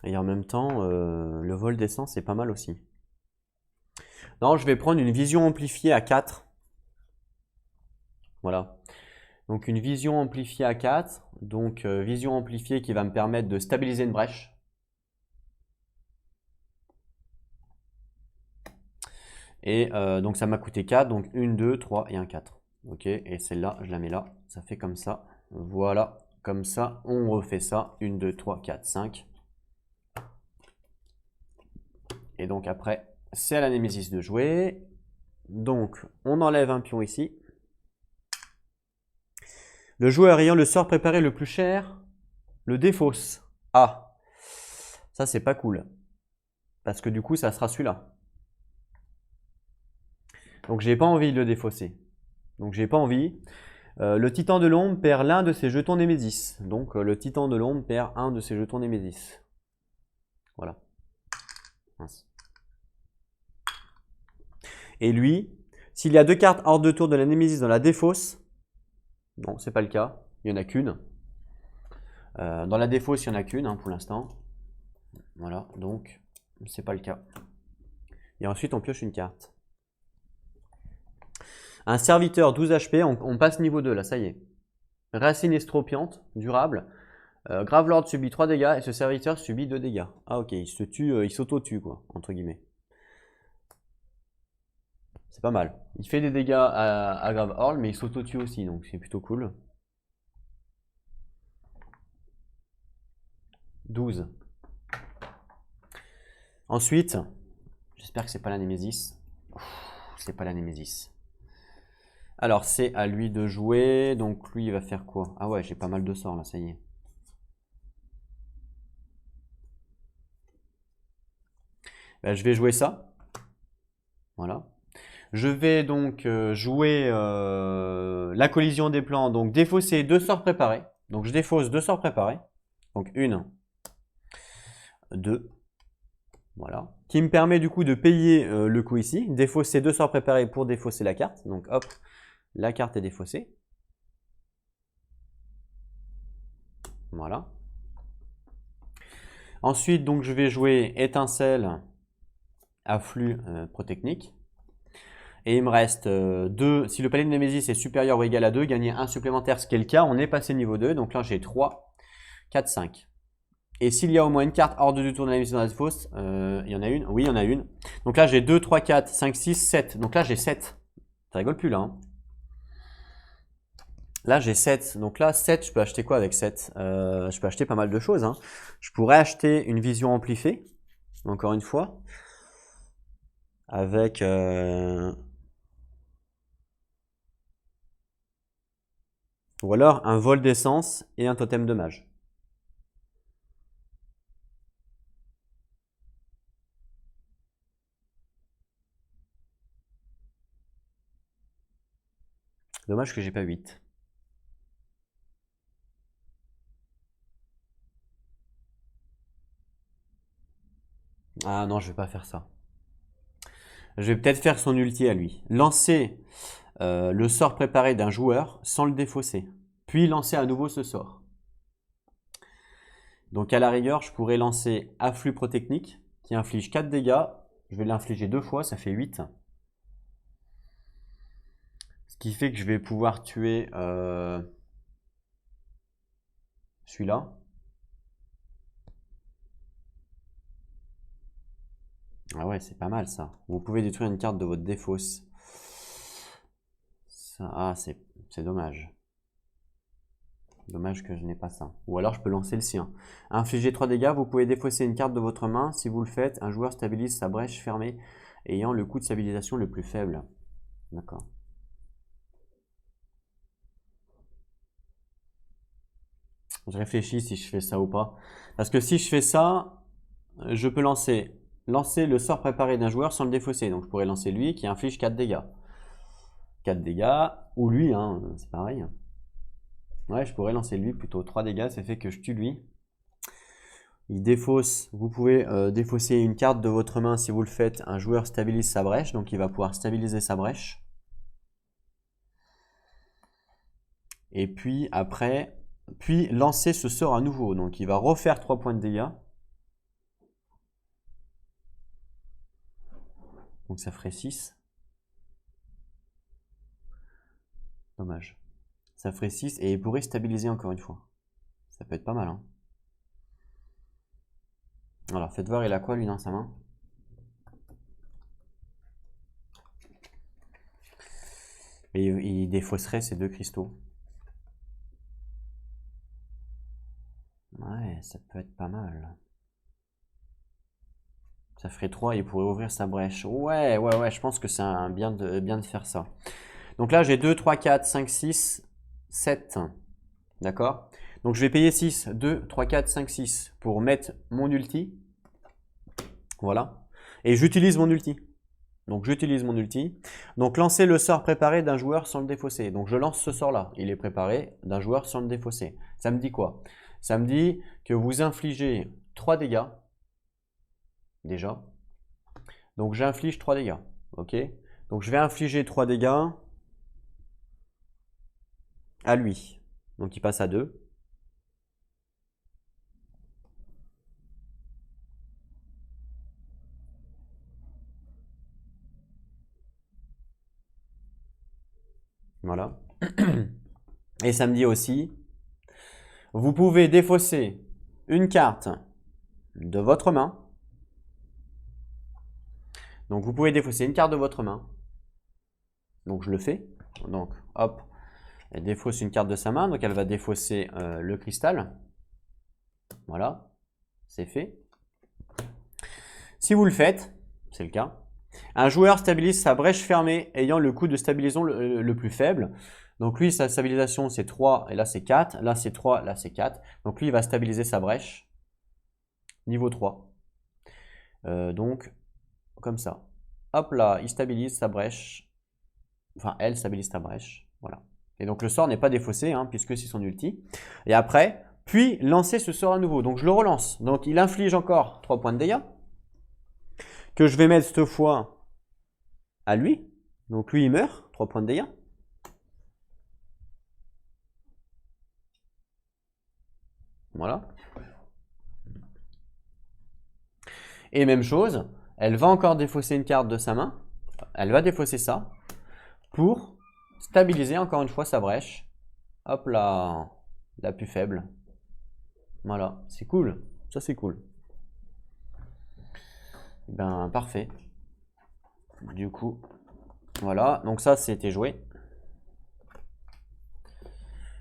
Et en même temps, le vol d'essence, c'est pas mal aussi. Non, je vais prendre une vision amplifiée à 4. Voilà. Donc une vision amplifiée à 4. Donc vision amplifiée qui va me permettre de stabiliser une brèche. Et donc ça m'a coûté 4. Donc 1, 2, 3 et un 4. Ok, et celle-là, je la mets là. Ça fait comme ça. Voilà, comme ça, on refait ça. 1, 2, 3, 4, 5. Et donc après, c'est à la Némésis de jouer. Donc, on enlève un pion ici. Le joueur ayant le sort préparé le plus cher le défausse. Ah, ça c'est pas cool. Parce que du coup, ça sera celui-là. Donc, j'ai pas envie de le défausser. Donc, j'ai pas envie. Le titan de l'ombre perd l'un de ses jetons Némésis. Donc, le titan de l'ombre perd un de ses jetons Némésis. Voilà. Mince. Et lui, s'il y a 2 cartes hors de tour de la Némésis dans la défausse, non, c'est pas le cas. Il n'y en a qu'une. Dans la défausse, il n'y en a qu'une hein, pour l'instant. Voilà, donc c'est pas le cas. Et ensuite, on pioche une carte. Un serviteur 12 HP, on passe niveau 2 là, ça y est. Racine estropiante, durable. Gravelord subit 3 dégâts et ce serviteur subit 2 dégâts. Ah ok, il se tue, il s'auto-tue quoi, entre guillemets. C'est pas mal. Il fait des dégâts à Gravelord, mais il s'auto-tue aussi, donc c'est plutôt cool. 12. Ensuite, j'espère que c'est pas la Némésis. C'est pas la Némésis. Alors, c'est à lui de jouer. Donc, lui, il va faire quoi? Ah ouais, j'ai pas mal de sorts là, ça y est. Ben, je vais jouer ça. Voilà. Je vais donc jouer la collision des plans. Donc, défausser 2 sorts préparés. Donc, je défausse 2 sorts préparés. Donc, 1, 2. Voilà. Qui me permet du coup de payer le coup ici. Défausser 2 sorts préparés pour défausser la carte. Donc, hop, la carte est défaussée. Voilà. Ensuite, donc, je vais jouer étincelle, afflux, protechnique. Et il me reste 2. Si le palier de Némésis est supérieur ou égal à 2, gagner 1 supplémentaire, ce qui est le cas. On est passé niveau 2. Donc là, j'ai 3, 4, 5. Et s'il y a au moins une carte hors de 2 tours de la Némésis dans la fosse, il y en a une. Oui, il y en a une. Donc là, j'ai 2, 3, 4, 5, 6, 7. Donc là, j'ai 7. Ça rigole plus là. Hein. Là, j'ai 7. Donc là, 7, je peux acheter quoi avec 7 Je peux acheter pas mal de choses. Hein. Je pourrais acheter une vision amplifiée, encore une fois, avec... ou alors un vol d'essence et un totem de mage. Dommage que j'ai pas 8. Ah non, je vais pas faire ça. Je vais peut-être faire son ulti à lui. Lancer le sort préparé d'un joueur sans le défausser. Puis lancer à nouveau ce sort. Donc à la rigueur, je pourrais lancer afflux protechnique qui inflige 4 dégâts. Je vais l'infliger 2 fois, ça fait 8. Ce qui fait que je vais pouvoir tuer celui-là. Ah ouais, c'est pas mal ça. Vous pouvez détruire une carte de votre défausse. Ça, ah, c'est dommage. Dommage que je n'ai pas ça. Ou alors je peux lancer le sien. Infliger 3 dégâts, vous pouvez défausser une carte de votre main. Si vous le faites, un joueur stabilise sa brèche fermée ayant le coût de stabilisation le plus faible. D'accord. Je réfléchis si je fais ça ou pas. Parce que si je fais ça, je peux lancer le sort préparé d'un joueur sans le défausser. Donc je pourrais lancer lui qui inflige 4 dégâts. 4 dégâts, ou lui, hein, c'est pareil. Ouais, je pourrais lancer lui plutôt. 3 dégâts, ça fait que je tue lui. Il défausse, vous pouvez défausser une carte de votre main si vous le faites. Un joueur stabilise sa brèche, donc il va pouvoir stabiliser sa brèche. Et puis après, lancer ce sort à nouveau. Donc il va refaire 3 points de dégâts. Donc ça ferait 6. Dommage. Ça ferait 6 et il pourrait stabiliser encore une fois. Ça peut être pas mal. Hein. Alors faites voir, il a quoi lui dans sa main? Et il défausserait ces 2 cristaux. Ouais, ça peut être pas mal. Ça ferait 3, il pourrait ouvrir sa brèche. Ouais, je pense que c'est bien de faire ça. Donc là, j'ai 2, 3, 4, 5, 6, 7. D'accord? Donc je vais payer 6, 2, 3, 4, 5, 6 pour mettre mon ulti. Voilà. Et j'utilise mon ulti. Donc j'utilise mon ulti. Donc lancer le sort préparé d'un joueur sans le défausser. Donc je lance ce sort-là. Il est préparé d'un joueur sans le défausser. Ça me dit quoi? Ça me dit que vous infligez 3 dégâts. Déjà. Donc j'inflige 3 dégâts. Ok? Donc je vais infliger 3 dégâts à lui. Donc il passe à 2. Voilà. Et ça me dit aussi, vous pouvez défausser une carte de votre main. Donc vous pouvez défausser une carte de votre main. Donc je le fais. Donc hop, elle défausse une carte de sa main. Donc elle va défausser le cristal. Voilà, c'est fait. Si vous le faites, c'est le cas, un joueur stabilise sa brèche fermée ayant le coût de stabilisation le plus faible. Donc lui, sa stabilisation c'est 3 et là c'est 4. Là c'est 3, là c'est 4. Donc lui, il va stabiliser sa brèche. Niveau 3. Donc, comme ça. Hop là, il stabilise sa brèche. Enfin, elle stabilise sa brèche. Voilà. Et donc le sort n'est pas défaussé, hein, puisque c'est son ulti. Et après, puis lancer ce sort à nouveau. Donc je le relance. Donc il inflige encore 3 points de dégâts. Que je vais mettre cette fois à lui. Donc lui, il meurt. 3 points de dégâts. Voilà. Et même chose, elle va encore défausser une carte de sa main. Elle va défausser ça pour stabiliser encore une fois sa brèche. Hop là, la plus faible. Voilà, c'est cool. Ça, c'est cool. Ben, parfait. Du coup, voilà. Donc ça, c'était joué.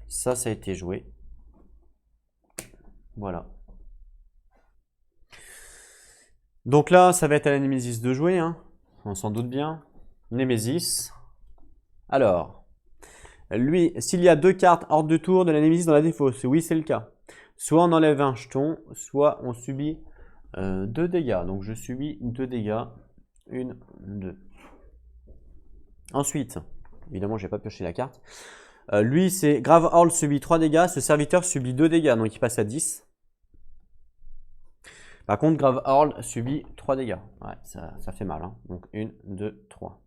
Ça a été joué. Voilà. Donc là, ça va être à la Némésis de jouer, hein. On s'en doute bien. Némésis. Alors, lui, s'il y a 2 cartes hors de tour de la Némésis dans la défausse, oui, c'est le cas. Soit on enlève un jeton, soit on subit 2 dégâts. Donc je subis 2 dégâts. 1, 2. Ensuite, évidemment, je n'ai pas pioché la carte. Lui, c'est Grave Hurl subit 3 dégâts. Ce serviteur subit 2 dégâts, donc il passe à 10. Par contre, Grave Hurl subit 3 dégâts. Ouais, ça fait mal. Hein. Donc 1, 2, 3.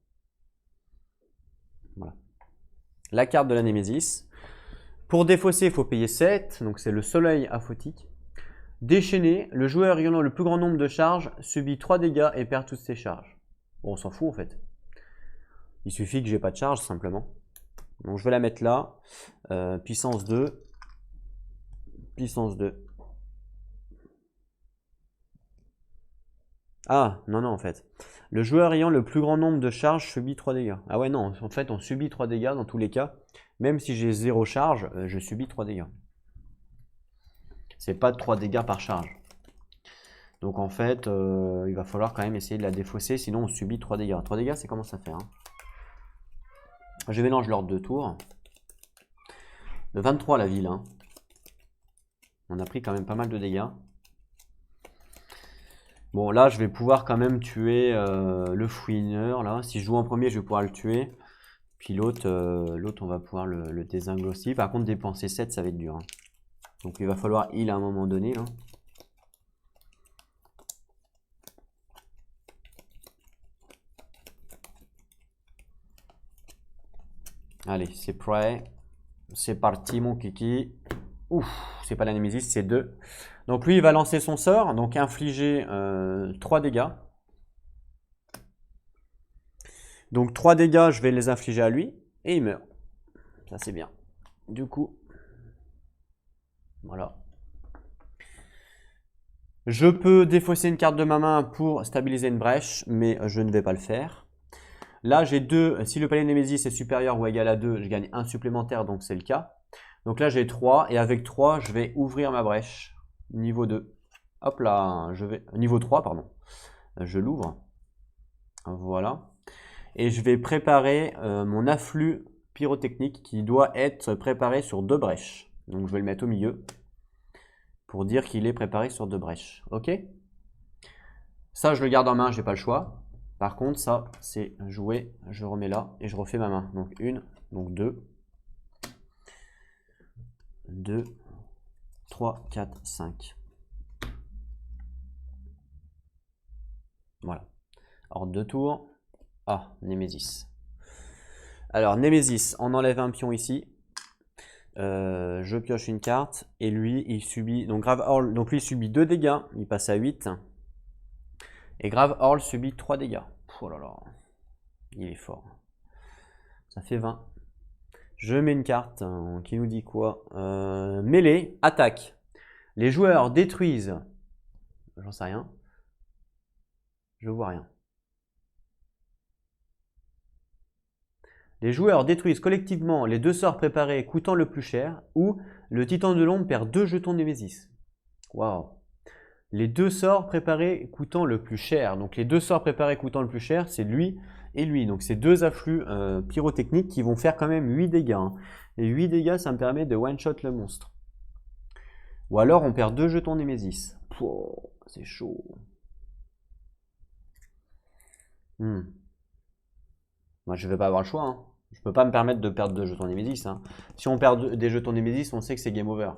Voilà. La carte de la Némésis. Pour défausser, il faut payer 7. Donc c'est le soleil aphotique. Déchaîné, le joueur ayant le plus grand nombre de charges subit 3 dégâts et perd toutes ses charges. Bon, on s'en fout en fait. Il suffit que j'ai pas de charge simplement. Donc je vais la mettre là. Puissance 2. Puissance 2. Ah, non, en fait. Le joueur ayant le plus grand nombre de charges subit 3 dégâts. Ah ouais, non, en fait, on subit 3 dégâts dans tous les cas. Même si j'ai 0 charge, je subis 3 dégâts. C'est pas 3 dégâts par charge. Donc en fait, il va falloir quand même essayer de la défausser, sinon on subit 3 dégâts. 3 dégâts, c'est comment ça fait, hein. Je mélange l'ordre de tour. De 23 la ville, hein. On a pris quand même pas mal de dégâts. Bon, là, je vais pouvoir quand même tuer le fouineur. Là, si je joue en premier, je vais pouvoir le tuer. Puis l'autre, on va pouvoir le désingler aussi. Par contre, dépenser 7, ça va être dur, hein. Donc, il va falloir heal à un moment donné, là. Allez, c'est prêt. C'est parti, mon kiki. Ouf, c'est pas la Némésis, c'est 2. Donc lui, il va lancer son sort, donc infliger 3 dégâts. Donc 3 dégâts, je vais les infliger à lui, et il meurt. Ça, c'est bien. Du coup, voilà. Je peux défausser une carte de ma main pour stabiliser une brèche, mais je ne vais pas le faire. Là, j'ai 2. Si le palier de Némésis est supérieur ou égal à 2, je gagne 1 supplémentaire, donc c'est le cas. Donc là, j'ai 3, et avec 3, je vais ouvrir ma brèche. Niveau 2. Hop là, je vais. Niveau 3, pardon. Je l'ouvre. Voilà. Et je vais préparer mon afflux pyrotechnique qui doit être préparé sur 2 brèches. Donc je vais le mettre au milieu pour dire qu'il est préparé sur 2 brèches. Ok? Ça, je le garde en main, j'ai pas le choix. Par contre, ça, c'est joué. Je remets là et je refais ma main. Donc 1, donc 2, 2, 3, 4, 5. Voilà. Alors 2 tours. Ah, Némésis. Alors Némésis, on enlève un pion ici. Je pioche une carte et lui, il subit. Donc Grave Hurl, donc lui subit 2 dégâts. Il passe à 8. Et Grave Hurl subit 3 dégâts. Oh là là. Il est fort. Ça fait 20. Je mets une carte qui nous dit quoi? Mêlée, attaque. Les joueurs détruisent. J'en sais rien. Je vois rien. Les joueurs détruisent collectivement les 2 sorts préparés coûtant le plus cher ou le titan de l'ombre perd 2 jetons de Némésis. Waouh. Les 2 sorts préparés coûtant le plus cher. Donc les 2 sorts préparés coûtant le plus cher, c'est lui et lui. Donc c'est 2 afflux pyrotechniques qui vont faire quand même 8 dégâts. Hein. Et 8 dégâts, ça me permet de one-shot le monstre. Ou alors on perd 2 jetons Némésis. C'est chaud. Moi je vais pas avoir le choix. Hein. Je peux pas me permettre de perdre 2 jetons Némésis. Hein. Si on perd des jetons Némésis, on sait que c'est game over.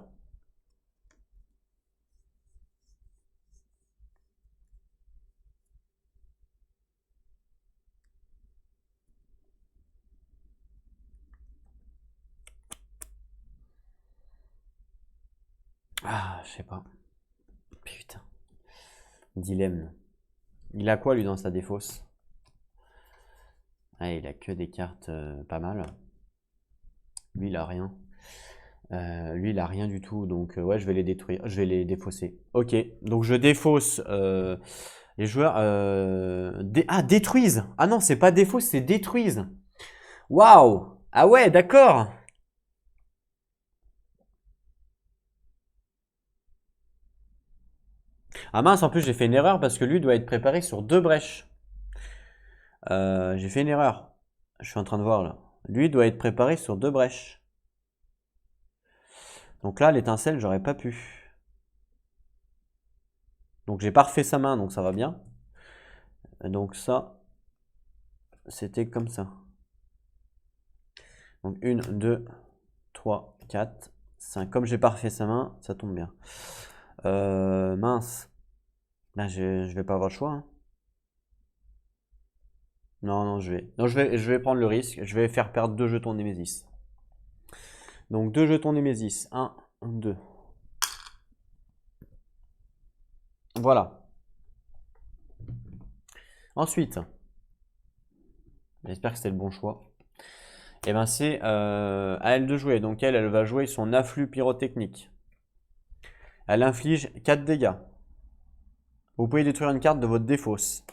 Ah, je sais pas. Putain. Dilemme. Il a quoi lui dans sa défausse? Ah, il a que des cartes pas mal. Lui il a rien. Lui il a rien du tout. Donc ouais, je vais les détruire. Je vais les défausser. Ok. Donc je défausse les joueurs. Ah, détruisent. Ah non, c'est pas défausse, c'est détruisent. Waouh. Ah ouais, d'accord. Ah mince, en plus j'ai fait une erreur parce que lui doit être préparé sur 2 brèches. J'ai fait une erreur. Je suis en train de voir là. Lui doit être préparé sur 2 brèches. Donc là, l'étincelle, j'aurais pas pu. Donc j'ai pas refait sa main, donc ça va bien. Donc ça, c'était comme ça. Donc 1, 2, 3, 4, 5. Comme j'ai pas refait sa main, ça tombe bien. Mince. Là, je vais pas avoir le choix. Hein. Non, je vais prendre le risque. Je vais faire perdre 2 jetons Némésis. Donc 2 jetons Némésis. 1, 2. Voilà. Ensuite, j'espère que c'était le bon choix. Et ben c'est à elle de jouer. Donc elle va jouer son afflux pyrotechnique. Elle inflige 4 dégâts. Vous pouvez détruire une carte de votre défausse.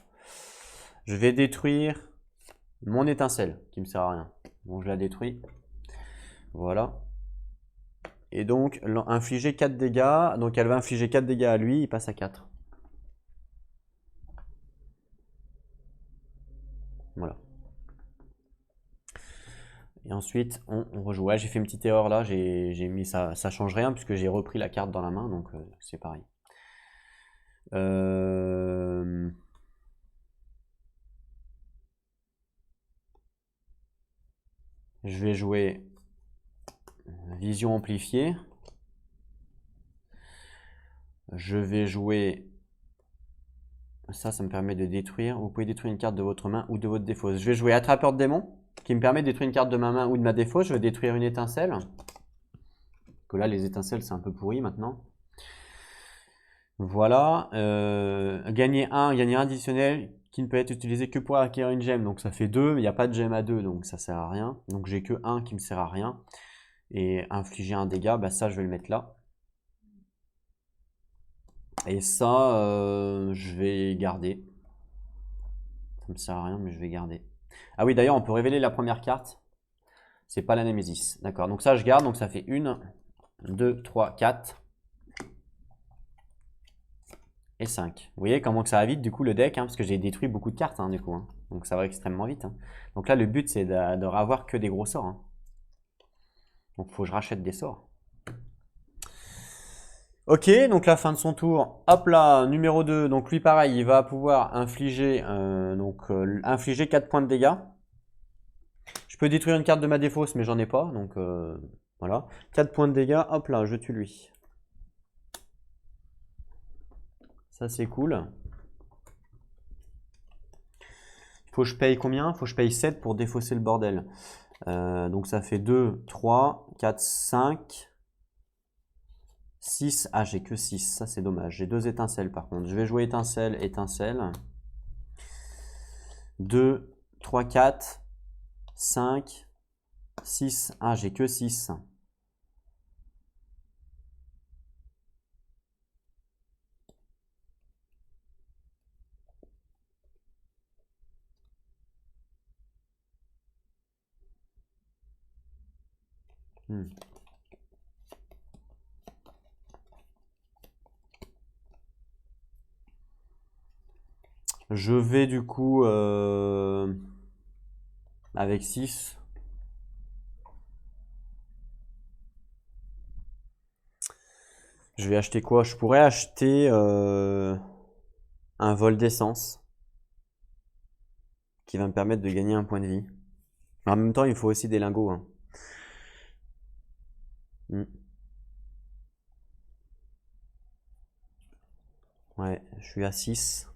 Je vais détruire mon étincelle, qui me sert à rien. Donc je la détruis. Voilà. Et donc infliger 4 dégâts. Donc elle va infliger 4 dégâts à lui, il passe à 4. Voilà. Et ensuite, on rejoue. Ouais, j'ai fait une petite erreur là, j'ai mis ça change rien puisque j'ai repris la carte dans la main, donc c'est pareil. Je vais jouer vision amplifiée. Je vais jouer ça me permet de détruire. Vous pouvez détruire une carte de votre main ou de votre défausse. Je vais jouer attrapeur de démon qui me permet de détruire une carte de ma main ou de ma défausse. Je vais détruire une étincelle. Que là, les étincelles, c'est un peu pourri maintenant. Voilà. Gagner un additionnel qui ne peut être utilisé que pour acquérir une gemme. Donc ça fait 2, mais il n'y a pas de gemme à 2, donc ça sert à rien. Donc j'ai que 1 qui me sert à rien. Et infliger un dégât, bah ça je vais le mettre là. Et ça, je vais garder. Ça me sert à rien, mais je vais garder. Ah oui, d'ailleurs, on peut révéler la première carte. C'est pas la Némésis. D'accord, donc ça je garde, donc ça fait 1, 2, 3, 4. et 5. Vous voyez comment que ça va vite du coup le deck, hein, parce que j'ai détruit beaucoup de cartes du coup. Donc ça va extrêmement vite. Donc là le but c'est de avoir que des gros sorts. Donc il faut que je rachète des sorts. Ok, donc la fin de son tour. Hop là, numéro 2. Donc lui pareil, il va pouvoir infliger, infliger 4 points de dégâts. Je peux détruire une carte de ma défausse, mais j'en ai pas. Donc voilà. 4 points de dégâts. Hop là, je tue lui. Ça c'est cool. Faut que je paye combien? Faut que je paye 7 pour défausser le bordel. Donc ça fait 2, 3, 4, 5, 6. Ah, j'ai que 6. Ça, c'est dommage. J'ai 2 étincelles par contre. Je vais jouer étincelle, étincelle. 2, 3, 4, 5, 6. Ah, j'ai que 6. Je vais du coup avec 6. Je vais acheter quoi? Je pourrais acheter un vol d'essence qui va me permettre de gagner un point de vie. En même temps, il faut aussi des lingots. Ouais, je suis à 6.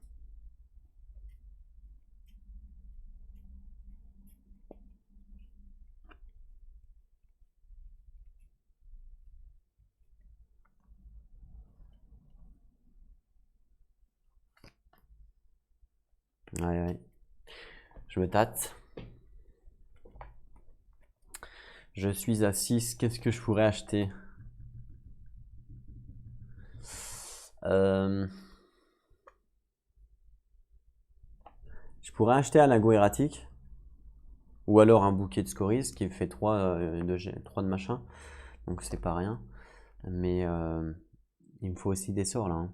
Ouais. Je me tâte. Je suis à 6. Qu'est-ce que je pourrais acheter? Je pourrais acheter un lingot erratique. Ou alors un bouquet de scories qui fait 3 de machin. Donc c'est pas rien. Mais il me faut aussi des sorts là.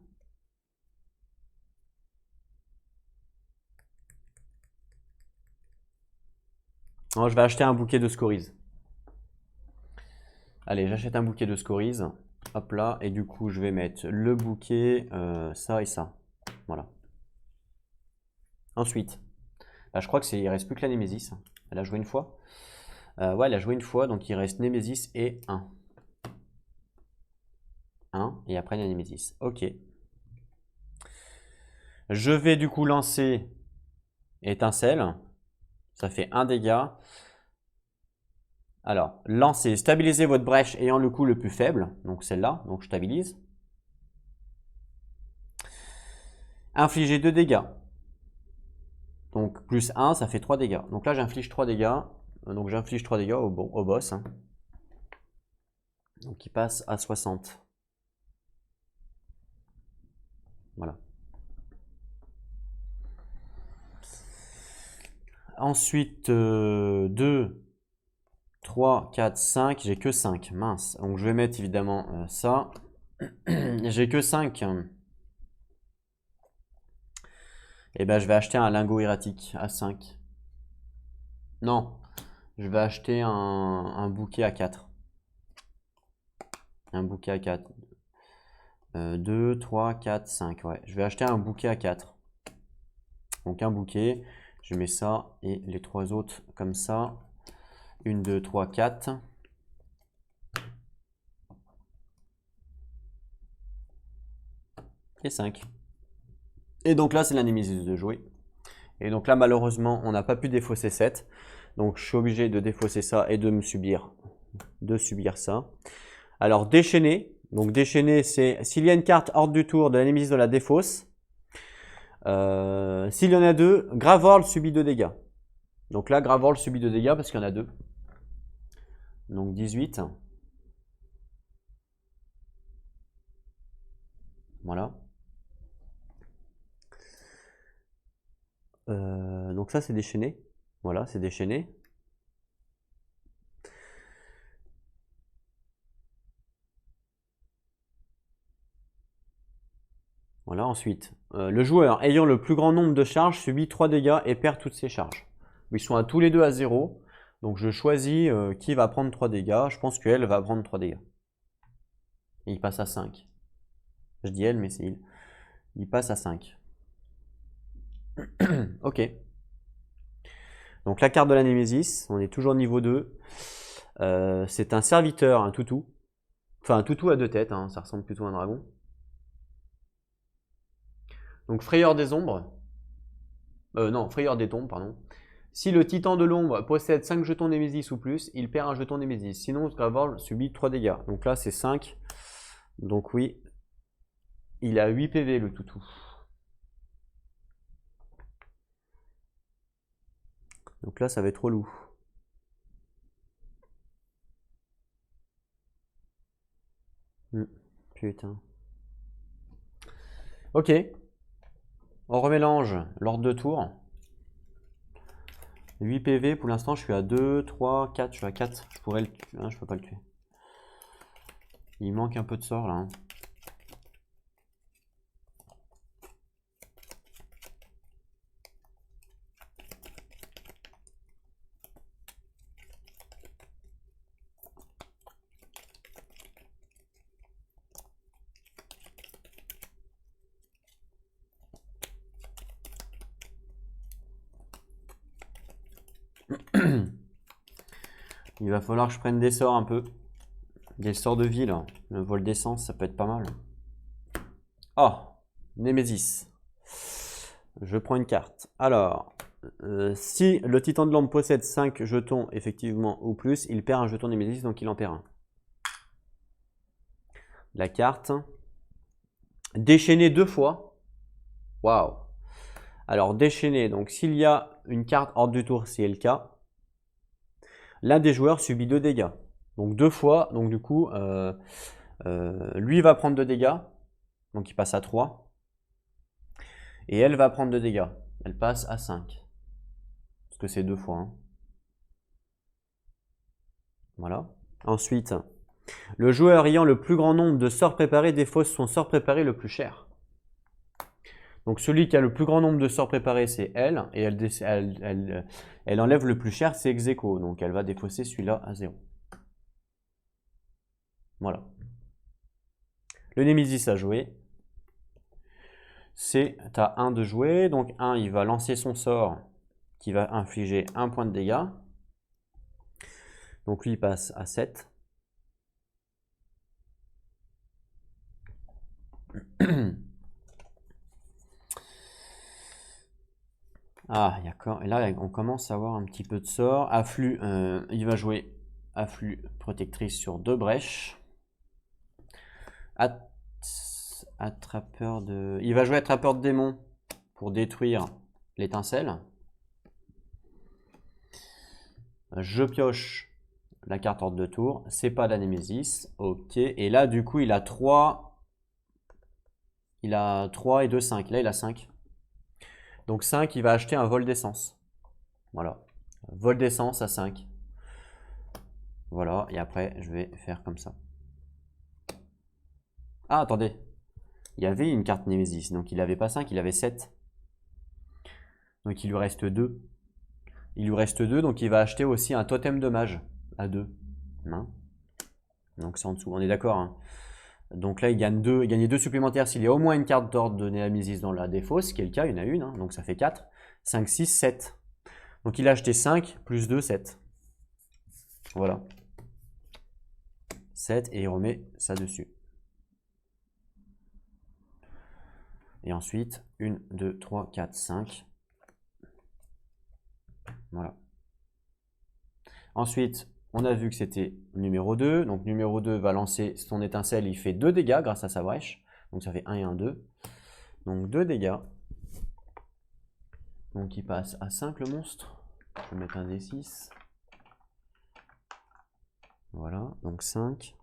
Alors, je vais acheter un bouquet de scories. Allez, j'achète un bouquet de scories. Hop là. Et du coup, je vais mettre le bouquet, ça et ça. Voilà. Ensuite, bah, je crois il reste plus que la Némésis. Elle a joué une fois. Ouais, elle a joué une fois, donc il reste Némésis et 1. 1, et après la Némésis. Ok. Je vais du coup lancer étincelle. Ça fait 1 dégât. Alors, lancez, stabilisez votre brèche ayant le coup le plus faible. Donc celle-là, donc je stabilise. Infligez 2 dégâts. Donc plus 1, ça fait 3 dégâts. Donc là, j'inflige 3 dégâts. Donc j'inflige 3 dégâts au boss. Donc il passe à 60. Voilà. Ensuite, 2, 3, 4, 5. J'ai que 5. Mince. Donc je vais mettre évidemment ça. J'ai que 5. Et ben je vais acheter un lingot erratique à 5. Non, je vais acheter un bouquet à 4. Un bouquet à 4. 2, 3, 4, 5. Ouais, je vais acheter un bouquet à 4. Donc un bouquet, je mets ça et les 3 autres comme ça. 1, 2, 3, 4. Et 5. Et donc là, c'est la némésis de jouer. Et donc là, malheureusement, on n'a pas pu défausser 7. Donc je suis obligé de défausser ça et de subir ça. Alors déchaîner. Donc déchaîner, c'est s'il y a une carte hors du tour de la némésis de la défausse. S'il y en a 2, Gravorl subit 2 dégâts. Donc là, Gravorl subit 2 dégâts parce qu'il y en a 2. Donc 18. Voilà. Donc ça, c'est déchaîné. Voilà, c'est déchaîné. Voilà, Ensuite, le joueur ayant le plus grand nombre de charges subit 3 dégâts et perd toutes ses charges. Ils sont à tous les deux à 0. Donc je choisis qui va prendre 3 dégâts. Je pense qu'elle va prendre 3 dégâts. Et il passe à 5. Je dis elle, mais c'est il. Il passe à 5. Ok. Donc la carte de la Némésis, on est toujours niveau 2. C'est un serviteur, un toutou. Enfin un toutou à 2 têtes, hein, ça ressemble plutôt à un dragon. Donc frayeur des ombres. Non, frayeur des tombes, pardon. Si le titan de l'ombre possède 5 jetons Némésis ou plus, il perd un jeton Némésis. Sinon, Sgravel subit 3 dégâts. Donc là, c'est 5. Donc oui, il a 8 PV le toutou. Donc là, ça va être relou. Putain. Ok. On remélange l'ordre de tour. 8 PV, pour l'instant je suis à 2, 3, 4, je suis à 4. Je pourrais le tuer. Hein, je peux pas le tuer. Il manque un peu de sort là. Hein. Il va falloir que je prenne des sorts un peu. Des sorts de vie là. Le vol d'essence, ça peut être pas mal. Oh, Némésis. Je prends une carte. Alors, si le titan de l'ombre possède 5 jetons effectivement ou plus, il perd un jeton Némésis, donc il en perd un. La carte. Déchaîner 2 fois. Waouh. Alors, déchaîner, donc s'il y a une carte hors du tour, c'est le cas. L'un des joueurs subit 2 dégâts. Donc 2 fois, donc du coup, lui va prendre 2 dégâts. Donc il passe à 3. Et elle va prendre 2 dégâts. Elle passe à 5. Parce que c'est 2 fois. Hein. Voilà. Ensuite, le joueur ayant le plus grand nombre de sorts préparés défausse son sort préparé le plus cher. Donc celui qui a le plus grand nombre de sorts préparés, c'est elle. Et elle enlève le plus cher, c'est ex-aequo. Donc elle va défausser celui-là à 0. Voilà. Le Némésis a joué. C'est à 1 de jouer. Donc 1, il va lancer son sort qui va infliger 1 point de dégâts. Donc lui, il passe à 7. Ah, d'accord. Et là, on commence à avoir un petit peu de sort. Afflux, il va jouer afflux protectrice sur 2 brèches. Attrapeur de... Il va jouer attrapeur de démons pour détruire l'étincelle. Je pioche la carte ordre de tour. C'est pas la Némésis. Ok. Et là, du coup, il a 3. Il a 3 et 2, 5. Là, il a 5. Donc 5, il va acheter un vol d'essence. Voilà. Vol d'essence à 5. Voilà. Et après, je vais faire comme ça. Ah, attendez. Il y avait une carte Némésis. Donc il n'avait pas 5, il avait 7. Donc il lui reste 2. Il lui reste 2, donc il va acheter aussi un totem de mage à 2. Hein, donc c'est en dessous, on est d'accord. Hein. Donc là, il gagne 2 supplémentaires s'il y a au moins une carte d'ordre de Némésis dans la défausse, ce qui est le cas, il y en a une, hein, donc ça fait 4. 5, 6, 7. Donc il a acheté 5, plus 2, 7. Voilà. 7, et il remet ça dessus. Et ensuite, 1, 2, 3, 4, 5. Voilà. Ensuite, on a vu que c'était numéro 2. Donc numéro 2 va lancer son étincelle. Il fait 2 dégâts grâce à sa brèche. Donc ça fait 1 et 1, 2. Donc 2 dégâts. Donc il passe à 5 le monstre. Je vais mettre un D6. Voilà, donc 5.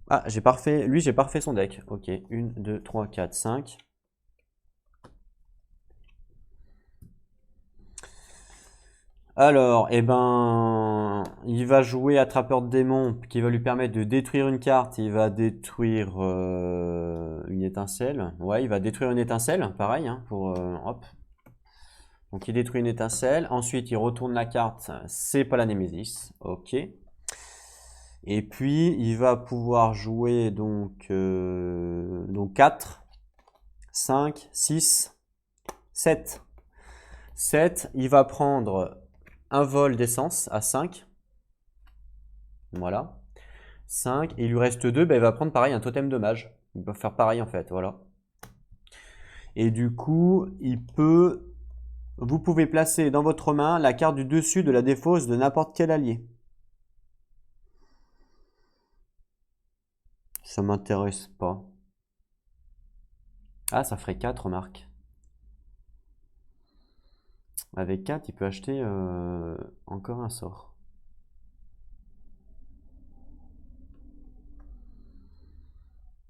Ah, j'ai pas refait. Lui, j'ai pas refait son deck. Ok, 1, 2, 3, 4, 5. Alors, eh ben, il va jouer Attrapeur de démons qui va lui permettre de détruire une carte. Il va détruire une étincelle. Ouais, il va détruire une étincelle, pareil, hein, pour hop. Donc il détruit une étincelle. Ensuite, il retourne la carte. C'est pas la Némésis. Ok. Et puis, il va pouvoir jouer donc 4, 5, 6, 7. 7, il va prendre un vol d'essence à 5. Voilà. 5. Et il lui reste 2. Ben, il va prendre pareil un totem de mage. Il va faire pareil en fait. Voilà. Et du coup, vous pouvez placer dans votre main la carte du dessus de la défausse de n'importe quel allié. Ça m'intéresse pas. Ah, ça ferait 4, remarque. Avec 4, il peut acheter encore un sort.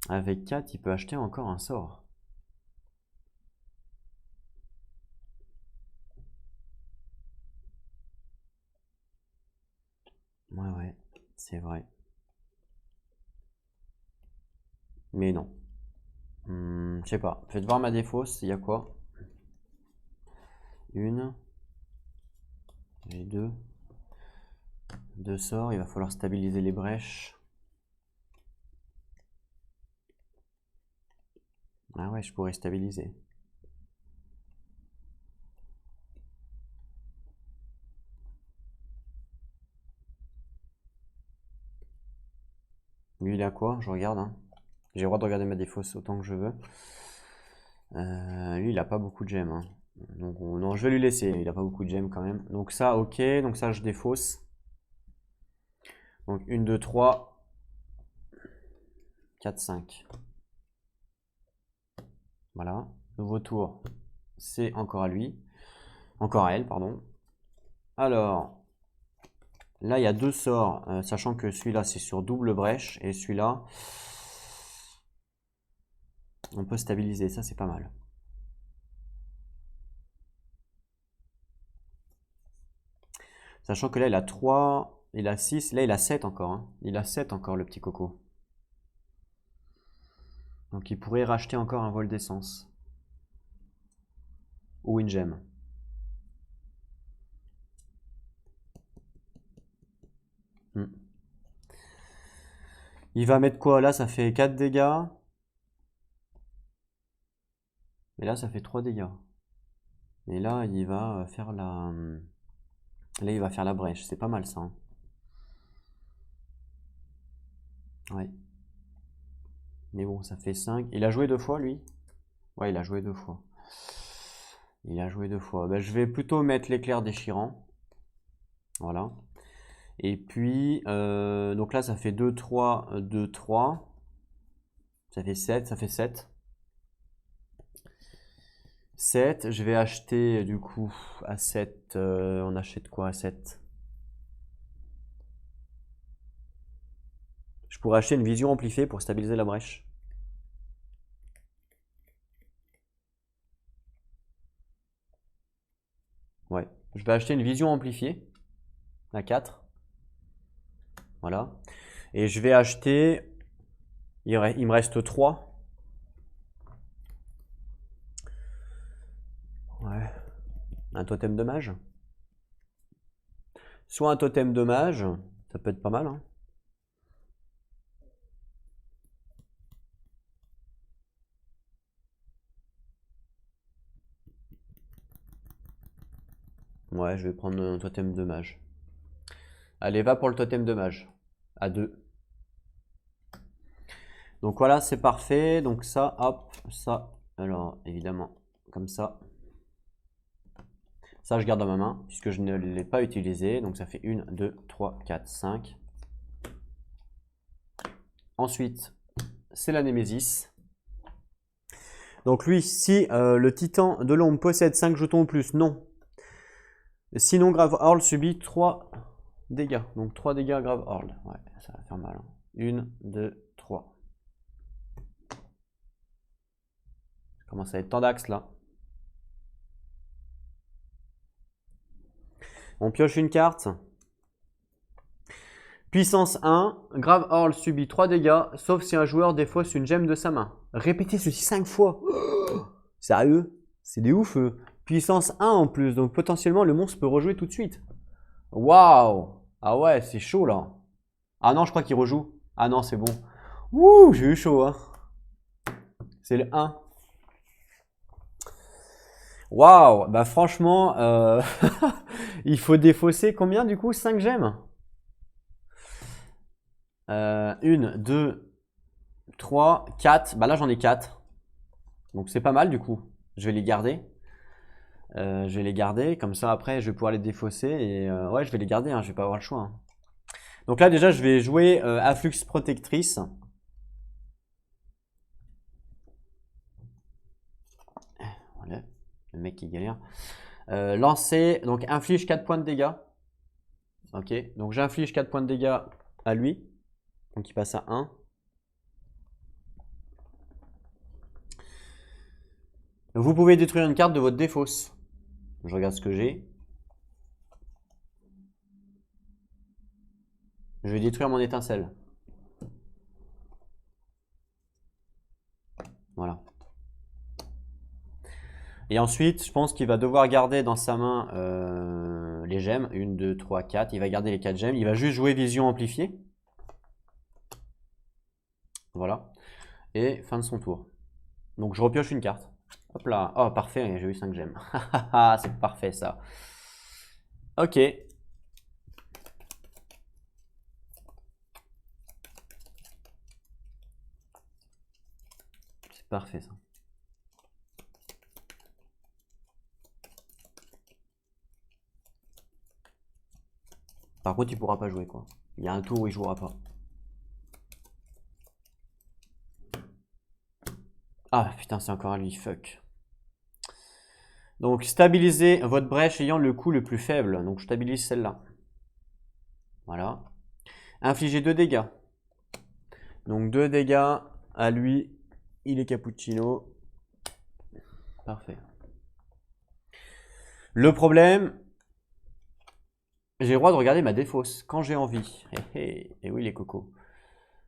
Avec 4, il peut acheter encore un sort. Ouais, c'est vrai. Mais non. Je sais pas. Faites voir ma défausse, il y a quoi? Une. J'ai deux. Deux sorts, il va falloir stabiliser les brèches. Ah ouais, je pourrais stabiliser. Lui, il a quoi? Je regarde, hein. J'ai le droit de regarder ma défausse autant que je veux. Lui, il a pas beaucoup de gemmes, hein. Donc, non, je vais lui laisser. Il a pas beaucoup de gemmes quand même. Donc ça, ok. Donc ça, je défausse. Donc 1, 2, 3, 4, 5. Voilà. Nouveau tour. C'est encore à lui. Encore à elle, pardon. Alors, là, il y a deux sorts, sachant que celui-là, c'est sur double brèche. Et celui-là, on peut stabiliser. Ça, c'est pas mal. Sachant que là, il a 3, il a 6, là, il a 7 encore, hein. Il a 7 encore, le petit coco. Donc, il pourrait racheter encore un vol d'essence. Ou une gemme. Il va mettre quoi? Là, ça fait 4 dégâts. Et là, ça fait 3 dégâts. Et là, il va faire la... Là, il va faire la brèche. C'est pas mal, ça, hein. Ouais. Mais bon, ça fait 5. Il a joué 2 fois, lui? Ouais, il a joué 2 fois. Il a joué 2 fois. Ben, je vais plutôt mettre l'éclair déchirant. Voilà. Et puis, donc là, ça fait 2, 3, 2, 3. Ça fait 7, ça fait 7. 7, je vais acheter du coup à 7, on achète quoi à 7? Je pourrais acheter une vision amplifiée pour stabiliser la brèche. Ouais, je vais acheter une vision amplifiée à 4. Voilà. Et je vais acheter, il me reste 3. Ouais, un totem de mage. Soit un totem de mage, ça peut être pas mal, hein. Ouais, je vais prendre un totem de mage. Allez, va pour le totem de mage. À 2. Donc voilà, c'est parfait. Donc ça, hop, ça. Alors, évidemment, comme ça. Ça, je garde dans ma main, puisque je ne l'ai pas utilisé. Donc ça fait 1, 2, 3, 4, 5. Ensuite, c'est la Némésis. Donc lui, si le titan de l'ombre possède 5 jetons ou plus, non. Sinon, Grave Hurl subit 3 dégâts. Donc 3 dégâts Grave Hurl. Ouais, ça va faire mal. 1, 2, 3. Ça commence à être tendax là. On pioche une carte. Puissance 1, Grave Hurl subit 3 dégâts, sauf si un joueur défausse une gemme de sa main. Répétez ceci 5 fois. Sérieux? C'est des ouf. Puissance 1 en plus, donc potentiellement le monstre peut rejouer tout de suite. Waouh! Ah ouais, c'est chaud là. Ah non, je crois qu'il rejoue. Ah non, c'est bon. Ouh, j'ai eu chaud. Hein. C'est le 1. Waouh! Bah franchement, il faut défausser combien du coup? 5 gemmes? 1, 2, 3, 4. Bah là j'en ai 4. Donc c'est pas mal du coup. Je vais les garder. Comme ça après je vais pouvoir les défausser. Et ouais, je vais les garder, hein, je vais pas avoir le choix. Hein. Donc là déjà je vais jouer Afflux Protectrice. Voilà, le mec qui galère. Lancer, donc inflige 4 points de dégâts. Ok, donc j'inflige 4 points de dégâts à lui. Donc il passe à 1. Vous pouvez détruire une carte de votre défausse. Je regarde ce que j'ai. Je vais détruire mon étincelle. Voilà. Et ensuite, je pense qu'il va devoir garder dans sa main les gemmes. 1, 2, 3, 4. Il va garder les 4 gemmes. Il va juste jouer vision amplifiée. Voilà. Et fin de son tour. Donc je repioche une carte. Hop là. Oh, parfait, j'ai eu 5 gemmes. C'est parfait ça. Ok. C'est parfait ça. Par contre, il pourra pas jouer quoi. Il y a un tour où il jouera pas. Ah putain, c'est encore à lui, fuck. Donc stabilisez votre brèche ayant le coût le plus faible. Donc je stabilise celle-là. Voilà. Infligez 2 dégâts. Donc 2 dégâts à lui. Il est cappuccino. Parfait. Le problème, j'ai le droit de regarder ma défausse quand j'ai envie. Et oui les cocos.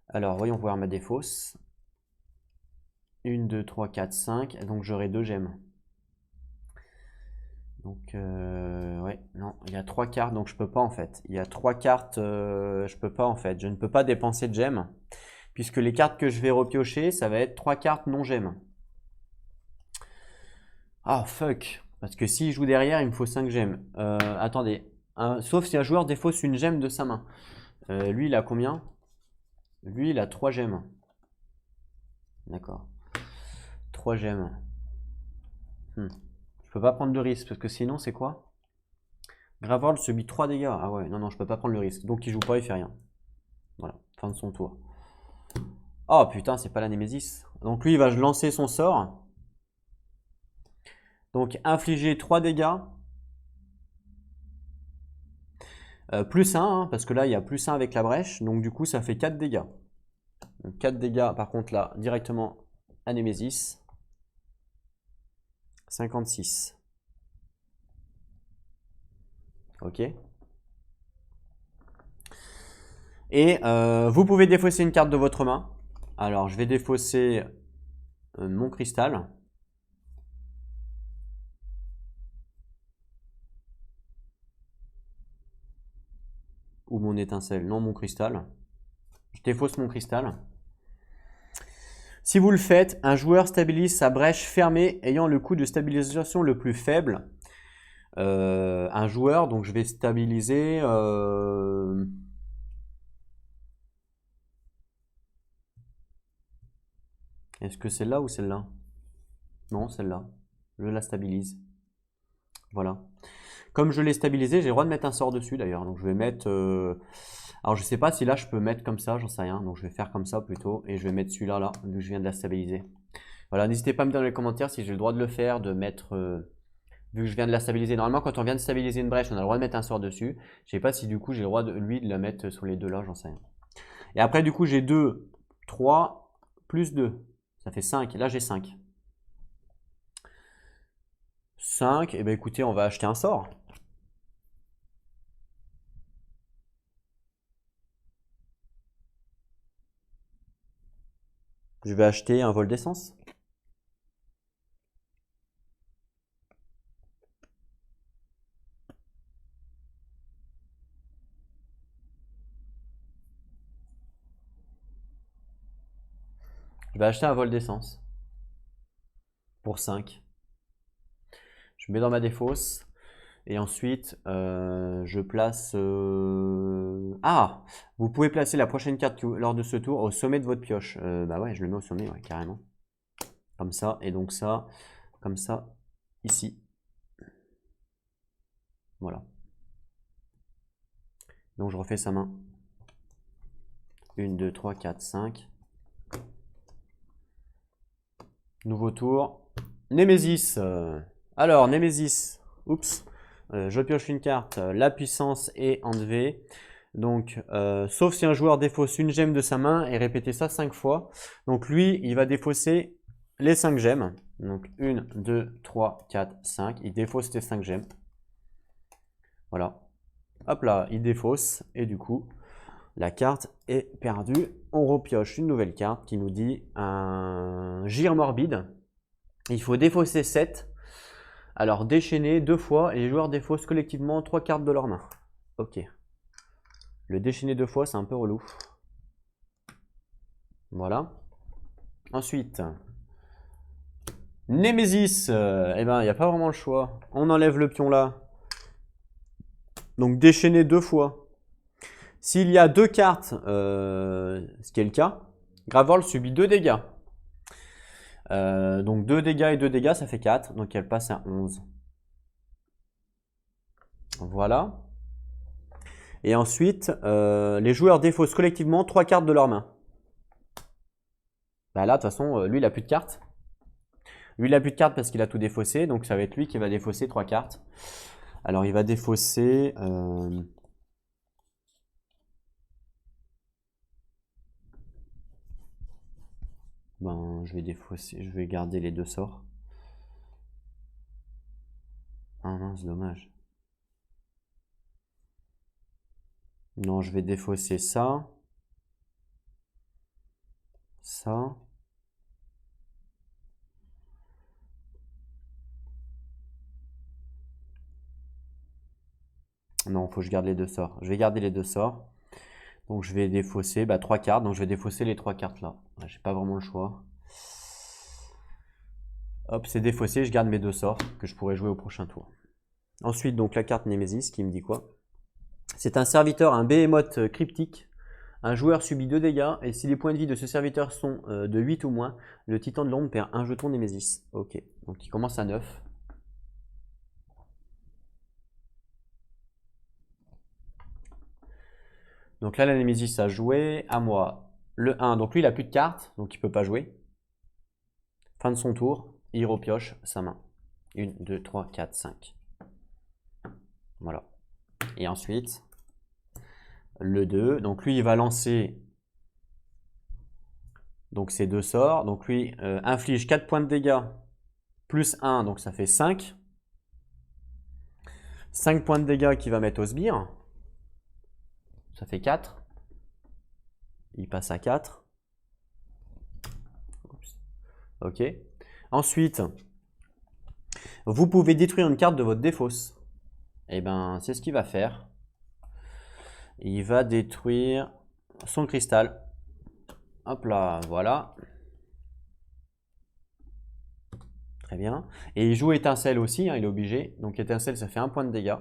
Alors voyons voir ma défausse. 1, 2, 3, 4, 5. Donc j'aurai 2 gemmes. Donc ouais, non, il y a 3 cartes, donc je peux pas en fait. Il y a 3 cartes, je peux pas en fait. Je ne peux pas dépenser de gemmes. Puisque les cartes que je vais repiocher, ça va être 3 cartes non gemmes. Ah fuck. Parce que s'il joue derrière, il me faut 5 gemmes. Attendez. Sauf si un joueur défausse une gemme de sa main. Lui, il a combien? Lui, il a 3 gemmes. D'accord. 3 gemmes. Je peux pas prendre de risque, parce que sinon, c'est quoi? Grave Hurl subit 3 dégâts. Ah ouais, non, non, je peux pas prendre le risque. Donc il joue pas, il fait rien. Voilà, fin de son tour. Oh putain, c'est pas la Némésis. Donc lui, il va lancer son sort. Donc infliger 3 dégâts. Plus 1, hein, parce que là, il y a plus 1 avec la brèche. Donc du coup, ça fait 4 dégâts. Donc 4 dégâts, par contre, là, directement à Némésis. 56. Ok. Et vous pouvez défausser une carte de votre main. Alors, je vais défausser mon cristal. Ou mon étincelle. Non, mon cristal. Je défausse mon cristal. Si vous le faites, un joueur stabilise sa brèche fermée ayant le coût de stabilisation le plus faible. Un joueur, donc je vais stabiliser... Est-ce que c'est là ou celle-là? Non, celle-là. Je la stabilise. Voilà. Comme je l'ai stabilisé, j'ai le droit de mettre un sort dessus d'ailleurs. Donc je vais mettre... Alors je sais pas si là je peux mettre comme ça, j'en sais rien. Donc je vais faire comme ça plutôt. Et je vais mettre celui-là là, vu que je viens de la stabiliser. Voilà, n'hésitez pas à me dire dans les commentaires si j'ai le droit de le faire, de mettre... vu que je viens de la stabiliser. Normalement quand on vient de stabiliser une brèche, on a le droit de mettre un sort dessus. Je sais pas si du coup j'ai le droit de lui de la mettre sur les deux là, j'en sais rien. Et après du coup j'ai 2, 3, plus 2. Ça fait 5. Là j'ai 5. 5, et bien écoutez, on va acheter un sort. Je vais acheter un vol d'essence. Je vais acheter un vol d'essence. Pour 5. Je mets dans ma défausse. Et ensuite, je place... Ah! Vous pouvez placer la prochaine carte lors de ce tour au sommet de votre pioche. Bah ouais, je le mets au sommet, ouais, carrément. Comme ça, et donc ça, comme ça, ici. Voilà. Donc je refais sa main. 1, 2, 3, 4, 5. Nouveau tour. Némésis. Alors, Némésis. Oups. Je pioche une carte. La puissance est enlevée. Donc, sauf si un joueur défausse une gemme de sa main et répétez ça 5 fois. Donc, lui, il va défausser les 5 gemmes. Donc, 1, 2, 3, 4, 5. Il défausse les 5 gemmes. Voilà. Hop là, il défausse. Et du coup, la carte est perdue. On repioche une nouvelle carte qui nous dit un gire morbide. Il faut défausser 7. Alors déchaîner 2 fois et les joueurs défaussent collectivement 3 cartes de leur main. Ok. Le déchaîner 2 fois, c'est un peu relou. Voilà. Ensuite, Némésis. Eh ben, il n'y a pas vraiment le choix. On enlève le pion là. Donc déchaîner 2 fois. S'il y a 2 cartes, ce qui est le cas, Gravel subit 2 dégâts. Donc 2 dégâts et 2 dégâts, ça fait 4. Donc elle passe à 11. Voilà. Et ensuite, les joueurs défaussent collectivement 3 cartes de leur main. Bah là, de toute façon, lui, il n'a plus de cartes. Lui, il n'a plus de cartes parce qu'il a tout défaussé. Donc ça va être lui qui va défausser 3 cartes. Alors il va défausser... Ben, je vais défausser, je vais garder les 2 sorts. Ah non, c'est dommage. Non, je vais défausser ça. Ça. Non, il faut que je garde les 2 sorts. Je vais garder les 2 sorts. Donc je vais défausser 3 cartes. Donc je vais défausser les 3 cartes là. J'ai pas vraiment le choix. Hop, c'est défaussé. Je garde mes 2 sorts que je pourrais jouer au prochain tour. Ensuite, donc la carte Némésis qui me dit quoi? C'est un serviteur, un behemoth cryptique. Un joueur subit 2 dégâts et si les points de vie de ce serviteur sont de 8 ou moins, le titan de l'ombre perd un jeton Némésis. Ok, donc il commence à 9. Donc là, la Némésis a joué, à moi. Le 1, donc lui il a plus de cartes, donc il peut pas jouer. Fin de son tour, il repioche sa main. 1, 2, 3, 4, 5. Voilà. Et ensuite, le 2, donc lui il va lancer donc ses 2 sorts. Donc lui inflige 4 points de dégâts plus 1, donc ça fait 5. 5 points de dégâts qu'il va mettre au sbire. Ça fait 4. Il passe à 4. Oups. Ok. Ensuite, vous pouvez détruire une carte de votre défausse. Et ben, c'est ce qu'il va faire. Il va détruire son cristal. Hop là, voilà. Très bien. Et il joue étincelle aussi, hein, il est obligé. Donc étincelle, ça fait 1 point de dégâts.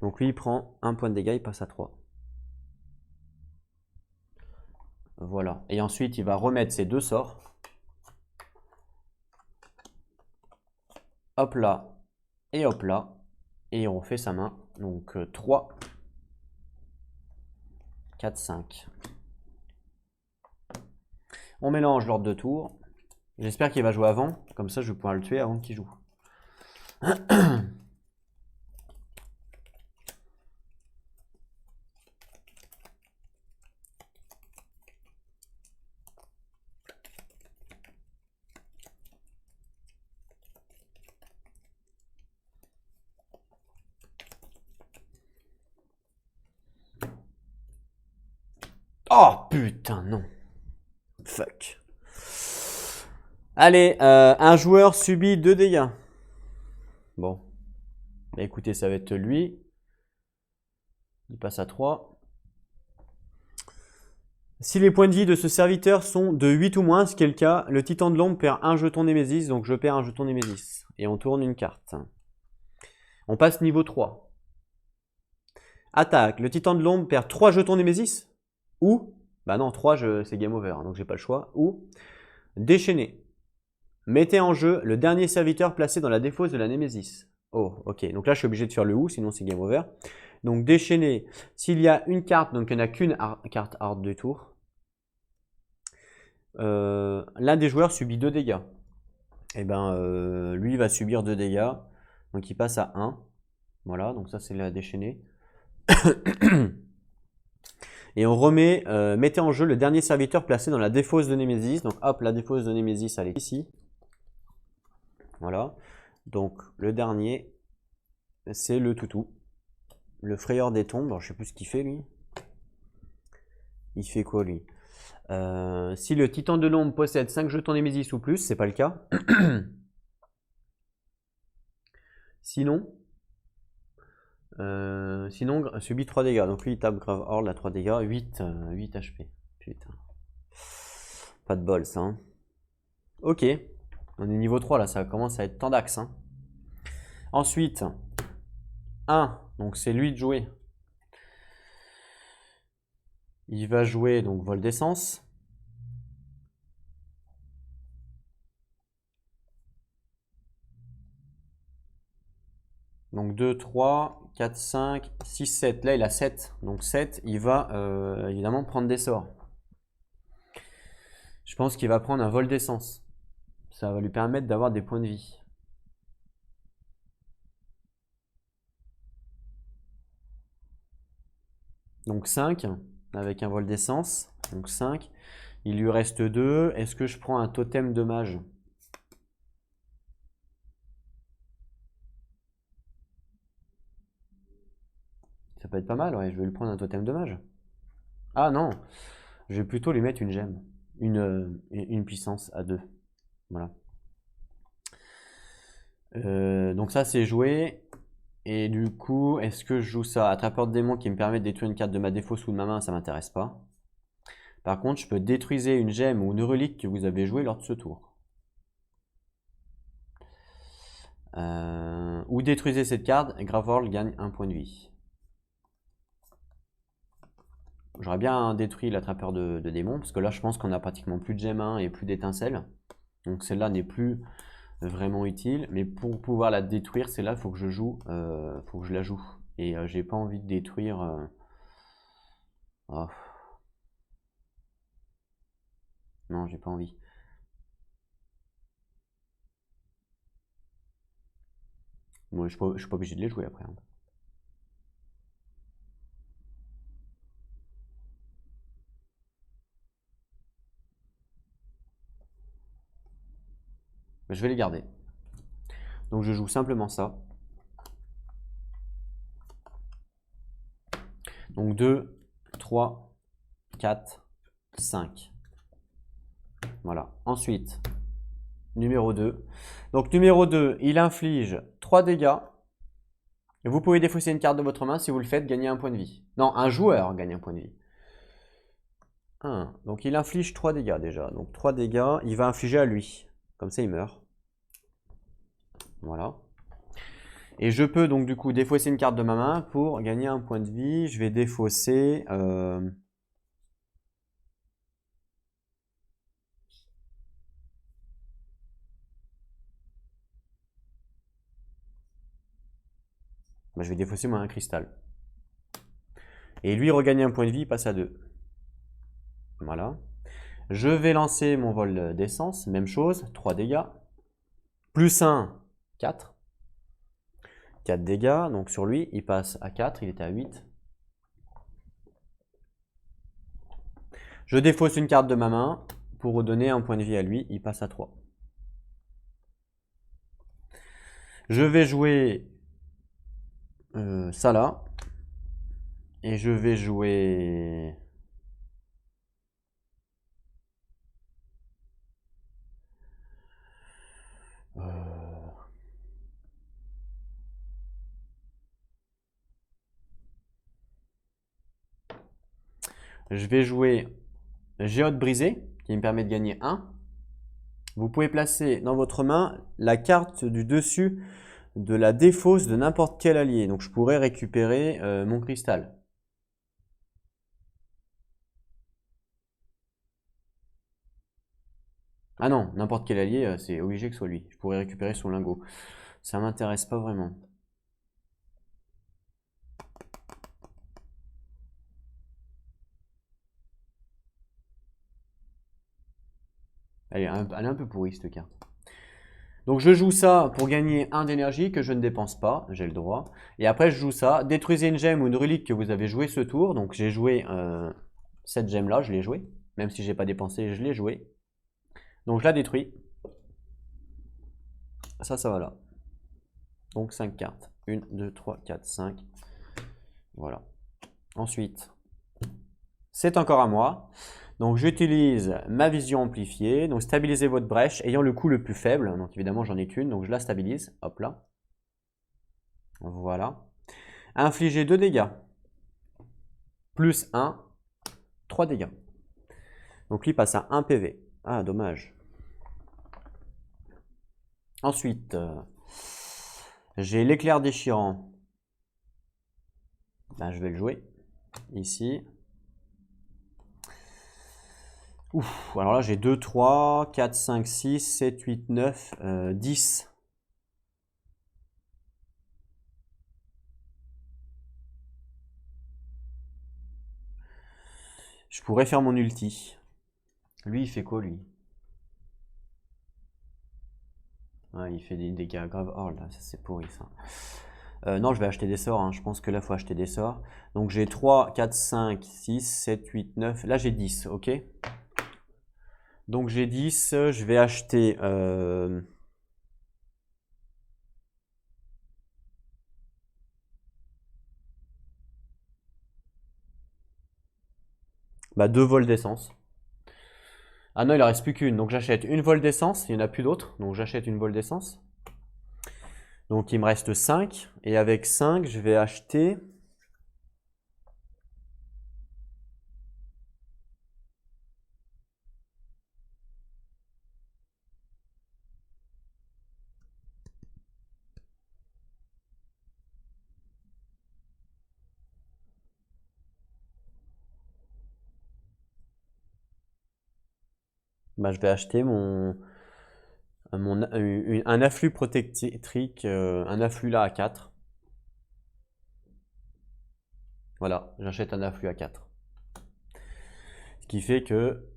Donc lui, il prend 1 point de dégâts, il passe à 3. Voilà. Et ensuite, il va remettre ses 2 sorts. Hop là. Et hop là. Et il refait sa main. Donc 3, 4, 5. On mélange l'ordre de tour. J'espère qu'il va jouer avant. Comme ça, je vais pouvoir le tuer avant qu'il joue. Oh putain, non. Fuck. Allez, un joueur subit 2 dégâts. Bon. Bah, écoutez, ça va être lui. Il passe à 3. Si les points de vie de ce serviteur sont de 8 ou moins, ce qui est le cas, le titan de l'ombre perd un jeton Némésis, donc je perds un jeton Némésis. Et on tourne une carte. On passe niveau 3. Attaque, le titan de l'ombre perd 3 jetons Némésis. Ou, bah non, 3 c'est game over, donc j'ai pas le choix. Ou, déchaîner. Mettez en jeu le dernier serviteur placé dans la défausse de la Némésis. Oh, ok, donc là je suis obligé de faire le ou, sinon c'est game over. Donc déchaîner, s'il y a une carte, donc il n'y en a qu'une carte hard de tour, l'un des joueurs subit 2 dégâts. Et ben lui il va subir 2 dégâts, donc il passe à 1. Voilà, donc ça c'est la déchaînée. Et on remet, mettez en jeu le dernier serviteur placé dans la défausse de Némésis. Donc hop, la défausse de Némésis elle est ici. Voilà, donc le dernier c'est le toutou. Le frayeur des tombes, alors je sais plus ce qu'il fait lui. Il fait quoi lui? Si le titan de l'ombre possède 5 jetons Némésis ou plus, c'est pas le cas. Sinon, subit 3 dégâts. Donc lui il tape grave horde à 3 dégâts, 8 HP. Putain. Pas de bol ça. Hein. Ok, on est niveau 3 là, ça commence à être tendax. Hein. Ensuite, 1, donc c'est lui de jouer. Il va jouer donc vol d'essence. Donc 2, 3, 4, 5, 6, 7. Là il a 7. Donc 7, il va évidemment prendre des sorts. Je pense qu'il va prendre un vol d'essence. Ça va lui permettre d'avoir des points de vie. Donc 5, avec un vol d'essence. Donc 5. Il lui reste 2. Est-ce que je prends un totem de mage? Ça peut être pas mal, ouais. Je vais lui prendre un totem de mage. Ah non, je vais plutôt lui mettre une gemme. Une puissance à 2. Voilà. Donc ça c'est joué. Et du coup, est-ce que je joue ça? Attrapeur de démons qui me permet de détruire une carte de ma défausse ou de ma main, ça m'intéresse pas. Par contre, je peux détruire une gemme ou une relique que vous avez joué lors de ce tour. Ou détruisez cette carte, Gravorl gagne un point de vie. J'aurais bien détruit l'attrapeur de démons, parce que là je pense qu'on a pratiquement plus de gemme 1 et plus d'étincelles. Donc celle-là n'est plus vraiment utile, mais pour pouvoir la détruire, c'est là il faut que je joue, faut que je la joue. Et j'ai pas envie de détruire. Oh. Non, j'ai pas envie. Moi, je suis pas obligé de les jouer après. Hein. Mais je vais les garder. Donc je joue simplement ça. Donc 2, 3, 4, 5. Voilà. Ensuite, numéro 2. Donc numéro 2, il inflige 3 dégâts. Et vous pouvez défausser une carte de votre main. Si vous le faites, gagner un point de vie. Non, un joueur gagne un point de vie. 1. Donc il inflige 3 dégâts déjà. Donc 3 dégâts, il va infliger à lui. Comme ça, il meurt. Voilà. Et je peux donc du coup défausser une carte de ma main pour gagner un point de vie. Je vais défausser... je vais défausser moi un cristal. Et lui regagne un point de vie, il passe à 2. Voilà. Je vais lancer mon vol d'essence, même chose, 3 dégâts. Plus 1, 4. 4 dégâts, donc sur lui, il passe à 4, il était à 8. Je défausse une carte de ma main pour redonner un point de vie à lui, il passe à 3. Je vais jouer ça là. Et je vais jouer Je vais jouer Géode brisée, qui me permet de gagner 1. Vous pouvez placer dans votre main la carte du dessus de la défausse de n'importe quel allié. Donc je pourrais récupérer mon cristal. Ah non, n'importe quel allié, c'est obligé que ce soit lui. Je pourrais récupérer son lingot. Ça m'intéresse pas vraiment. Elle est un peu pourrie cette carte. Donc je joue ça pour gagner 1 d'énergie que je ne dépense pas, j'ai le droit. Et après je joue ça, détruisez une gemme ou une relique que vous avez joué ce tour. Donc j'ai joué cette gemme là, je l'ai jouée. Même si j'ai pas dépensé, je l'ai jouée. Donc je la détruis. Ça va là. Donc 5 cartes. 1, 2, 3, 4, 5. Voilà. Ensuite, c'est encore à moi. Donc j'utilise ma vision amplifiée. Donc stabilisez votre brèche ayant le coût le plus faible. Donc évidemment j'en ai qu'une. Donc je la stabilise. Hop là. Voilà. Infligez 2 dégâts. Plus 1. 3 dégâts. Donc lui passe à 1 PV. Ah dommage. Ensuite, j'ai l'éclair déchirant. Ben, je vais le jouer ici. Ouf, alors là j'ai 2, 3, 4, 5, 6, 7, 8, 9, 10. Je pourrais faire mon ulti. Lui il fait quoi lui? Ouais, il fait des dégâts graves. Oh là, ça c'est pourri ça. Non, je vais acheter des sorts, hein. Je pense que là il faut acheter des sorts. Donc j'ai 3, 4, 5, 6, 7, 8, 9. Là j'ai 10, ok? Donc j'ai 10, je vais acheter bah, 2 vols d'essence. Ah non, il en reste plus qu'une. Donc j'achète une vol d'essence, il n'y en a plus d'autres. Donc j'achète une vol d'essence. Donc il me reste 5. Et avec 5, je vais acheter... Bah, je vais acheter un afflux protectrique, un afflux là à 4. Voilà, j'achète un afflux à 4. Ce qui fait que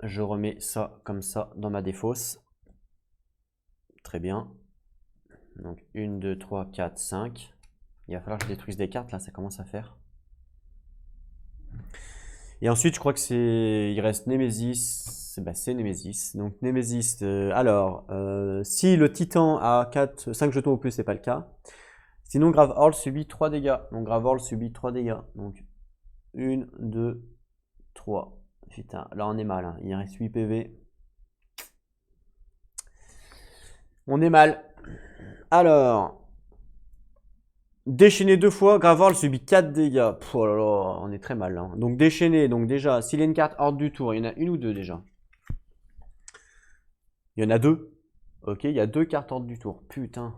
je remets ça comme ça dans ma défausse. Très bien. Donc 1, 2, 3, 4, 5. Il va falloir que je détruise des cartes là, ça commence à faire. Et ensuite, je crois que il reste Némésis. Bah, c'est Némésis. Donc Némésis, alors, si le Titan a 5 jetons ou plus, c'est pas le cas. Sinon, Grave Hall subit 3 dégâts. Donc Grave Hall subit 3 dégâts. Donc 1, 2, 3. Putain, là on est mal, hein. Il reste 8 PV. On est mal. Alors, déchaîner 2 fois, Grave Hall subit 4 dégâts. Pff, oh là là, on est très mal là, hein. Donc déchaîner, donc déjà, s'il y a une carte hors du tour, il y en a une ou deux déjà? Il y en a 2. Ok, il y a 2 cartes hors du tour. Putain,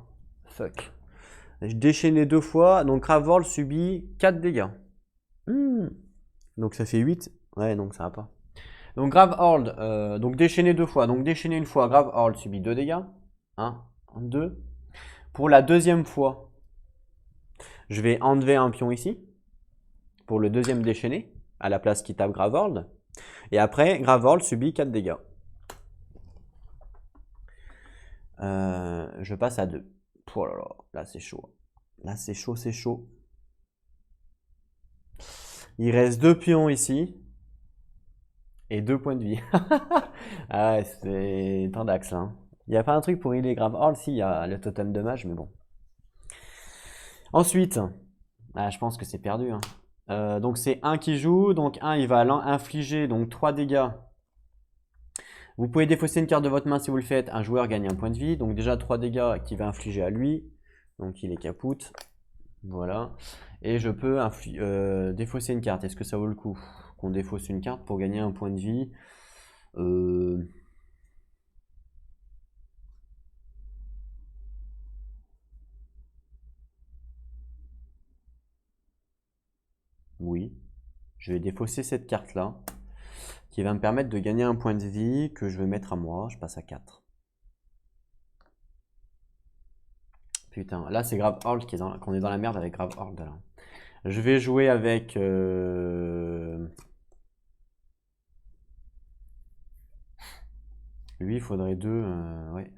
fuck. Déchaîner 2 fois, donc Grave Hall subit 4 dégâts. Donc ça fait 8. Ouais, donc ça va pas. Donc Grave Hall, donc déchaîner 2 fois. Donc déchaîner une fois, Grave Hall subit 2 dégâts. 1, 2. Pour la deuxième fois, je vais enlever un pion ici. Pour le deuxième déchaîné, à la place qui tape Grave Hall. Et après, Grave Hall subit 4 dégâts. Je passe à 2. Oh là là, là c'est chaud. Là c'est chaud, c'est chaud. Il reste 2 pions ici. Et 2 points de vie. Ah ouais, c'est tendax là, hein. Il n'y a pas un truc pour healer Grave Hall? Si, il y a le totem de mage, mais bon. Ensuite, je pense que c'est perdu, hein. Donc c'est 1 qui joue, donc 1 il va infliger donc 3 dégâts. Vous pouvez défausser une carte de votre main si vous le faites, un joueur gagne un point de vie. Donc déjà 3 dégâts qui va infliger à lui, donc il est capoute. Voilà. Et je peux défausser une carte, est-ce que ça vaut le coup? qu'on défausse une carte pour gagner un point de vie. Oui, je vais défausser cette carte-là, qui va me permettre de gagner un point de vie que je vais mettre à moi. Je passe à 4. Putain, là c'est Grave Hold qu'on est dans la merde avec Grave Hold là. Je vais jouer avec... Lui, il faudrait 2. Ouais.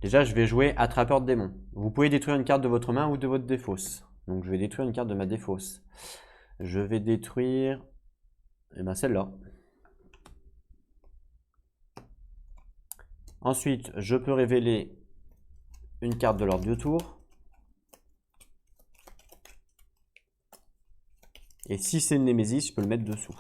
Déjà, je vais jouer Attrapeur de démons. Vous pouvez détruire une carte de votre main ou de votre défausse. Donc je vais détruire une carte de ma défausse. Je vais détruire... Eh ben celle-là. Ensuite, je peux révéler une carte de l'ordre de tour. Et si c'est une Némésis, je peux le mettre dessous.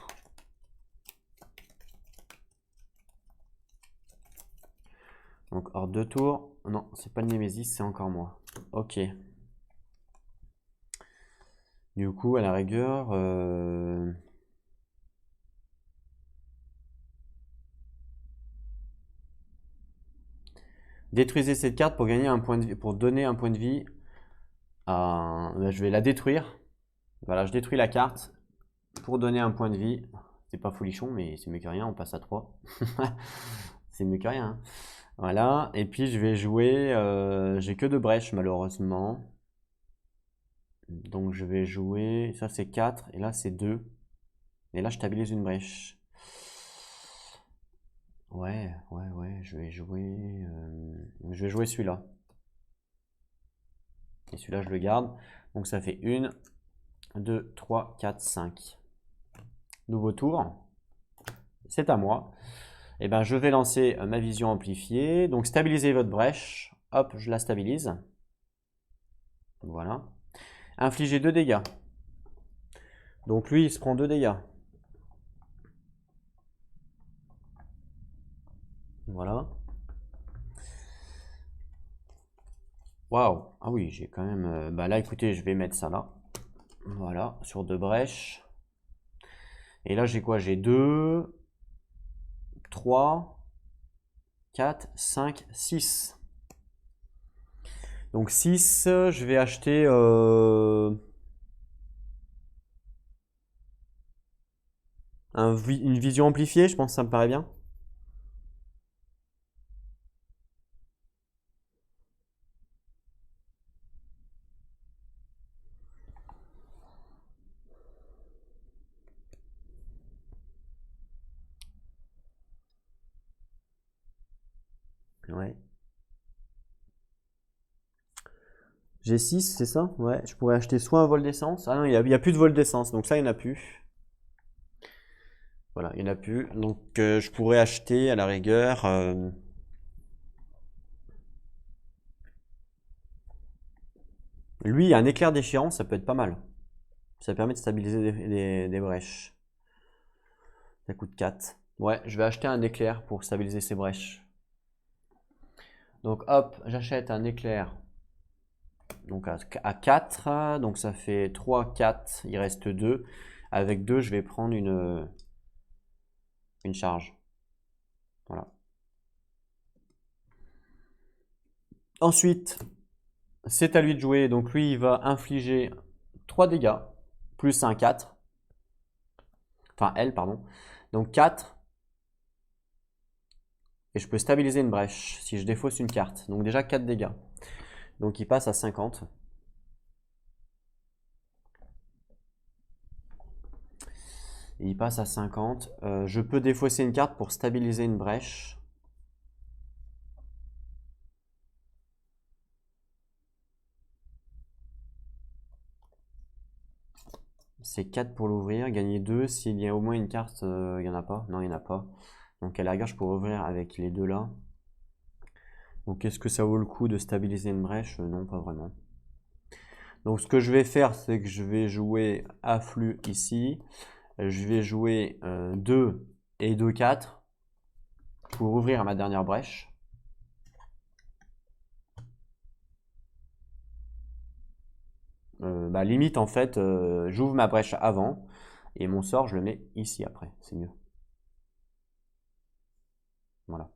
Donc hors de tour. Non, c'est pas le Némésis, c'est encore moi. Ok. Du coup, à la rigueur... Détruisez cette carte pour gagner un point de vie, pour donner un point de vie à... Je vais la détruire. Voilà, je détruis la carte pour donner un point de vie. C'est pas folichon, mais c'est mieux que rien, on passe à 3. C'est mieux que rien. Hein. Voilà, et puis je vais jouer... j'ai que 2 brèches malheureusement. Donc je vais jouer... Ça c'est 4, et là c'est 2. Et là je stabilise une brèche. Ouais, je vais jouer celui-là. Et celui-là, je le garde. Donc ça fait 1, 2, 3, 4, 5. Nouveau tour. C'est à moi. Et ben, je vais lancer ma vision amplifiée. Donc stabilisez votre brèche. Hop, je la stabilise. Voilà. Infligez 2 dégâts. Donc lui, il se prend 2 dégâts. Voilà. Waouh. Ah oui, j'ai quand même... bah là, écoutez, je vais mettre ça là. Voilà, sur 2 brèches. Et là, j'ai quoi? J'ai 2, 3, 4, 5, 6. Donc 6, je vais acheter... une vision amplifiée, je pense que ça me paraît bien. Ouais. J'ai 6, c'est ça? Ouais, je pourrais acheter soit un vol d'essence. Ah non, il n'y a plus de vol d'essence, donc ça, il n'y en a plus. Voilà, il n'y en a plus. Donc je pourrais acheter à la rigueur... Lui, un éclair déchirant, ça peut être pas mal. Ça permet de stabiliser des brèches. Ça coûte 4. Ouais, je vais acheter un éclair pour stabiliser ces brèches. Donc hop, j'achète un éclair. Donc à 4, donc ça fait 3, 4, il reste 2. Avec 2, je vais prendre une charge. Voilà. Ensuite, c'est à lui de jouer. Donc lui, il va infliger 3 dégâts, plus un 4. Enfin, elle, pardon. Donc 4. Et je peux stabiliser une brèche si je défausse une carte. Donc déjà 4 dégâts. Donc il passe à 50. Et il passe à 50. Je peux défausser une carte pour stabiliser une brèche. C'est 4 pour l'ouvrir, gagner 2. S'il y a au moins une carte, il n'y en a pas. Non, il n'y en a pas. Donc à la rigueur, je pourrais ouvrir avec les deux là. Donc est-ce que ça vaut le coup de stabiliser une brèche? Non, pas vraiment. Donc ce que je vais faire, c'est que je vais jouer afflux ici. Je vais jouer 2 et 2, 4 pour ouvrir ma dernière brèche. limite en fait, j'ouvre ma brèche avant et mon sort je le mets ici après, c'est mieux. Voilà.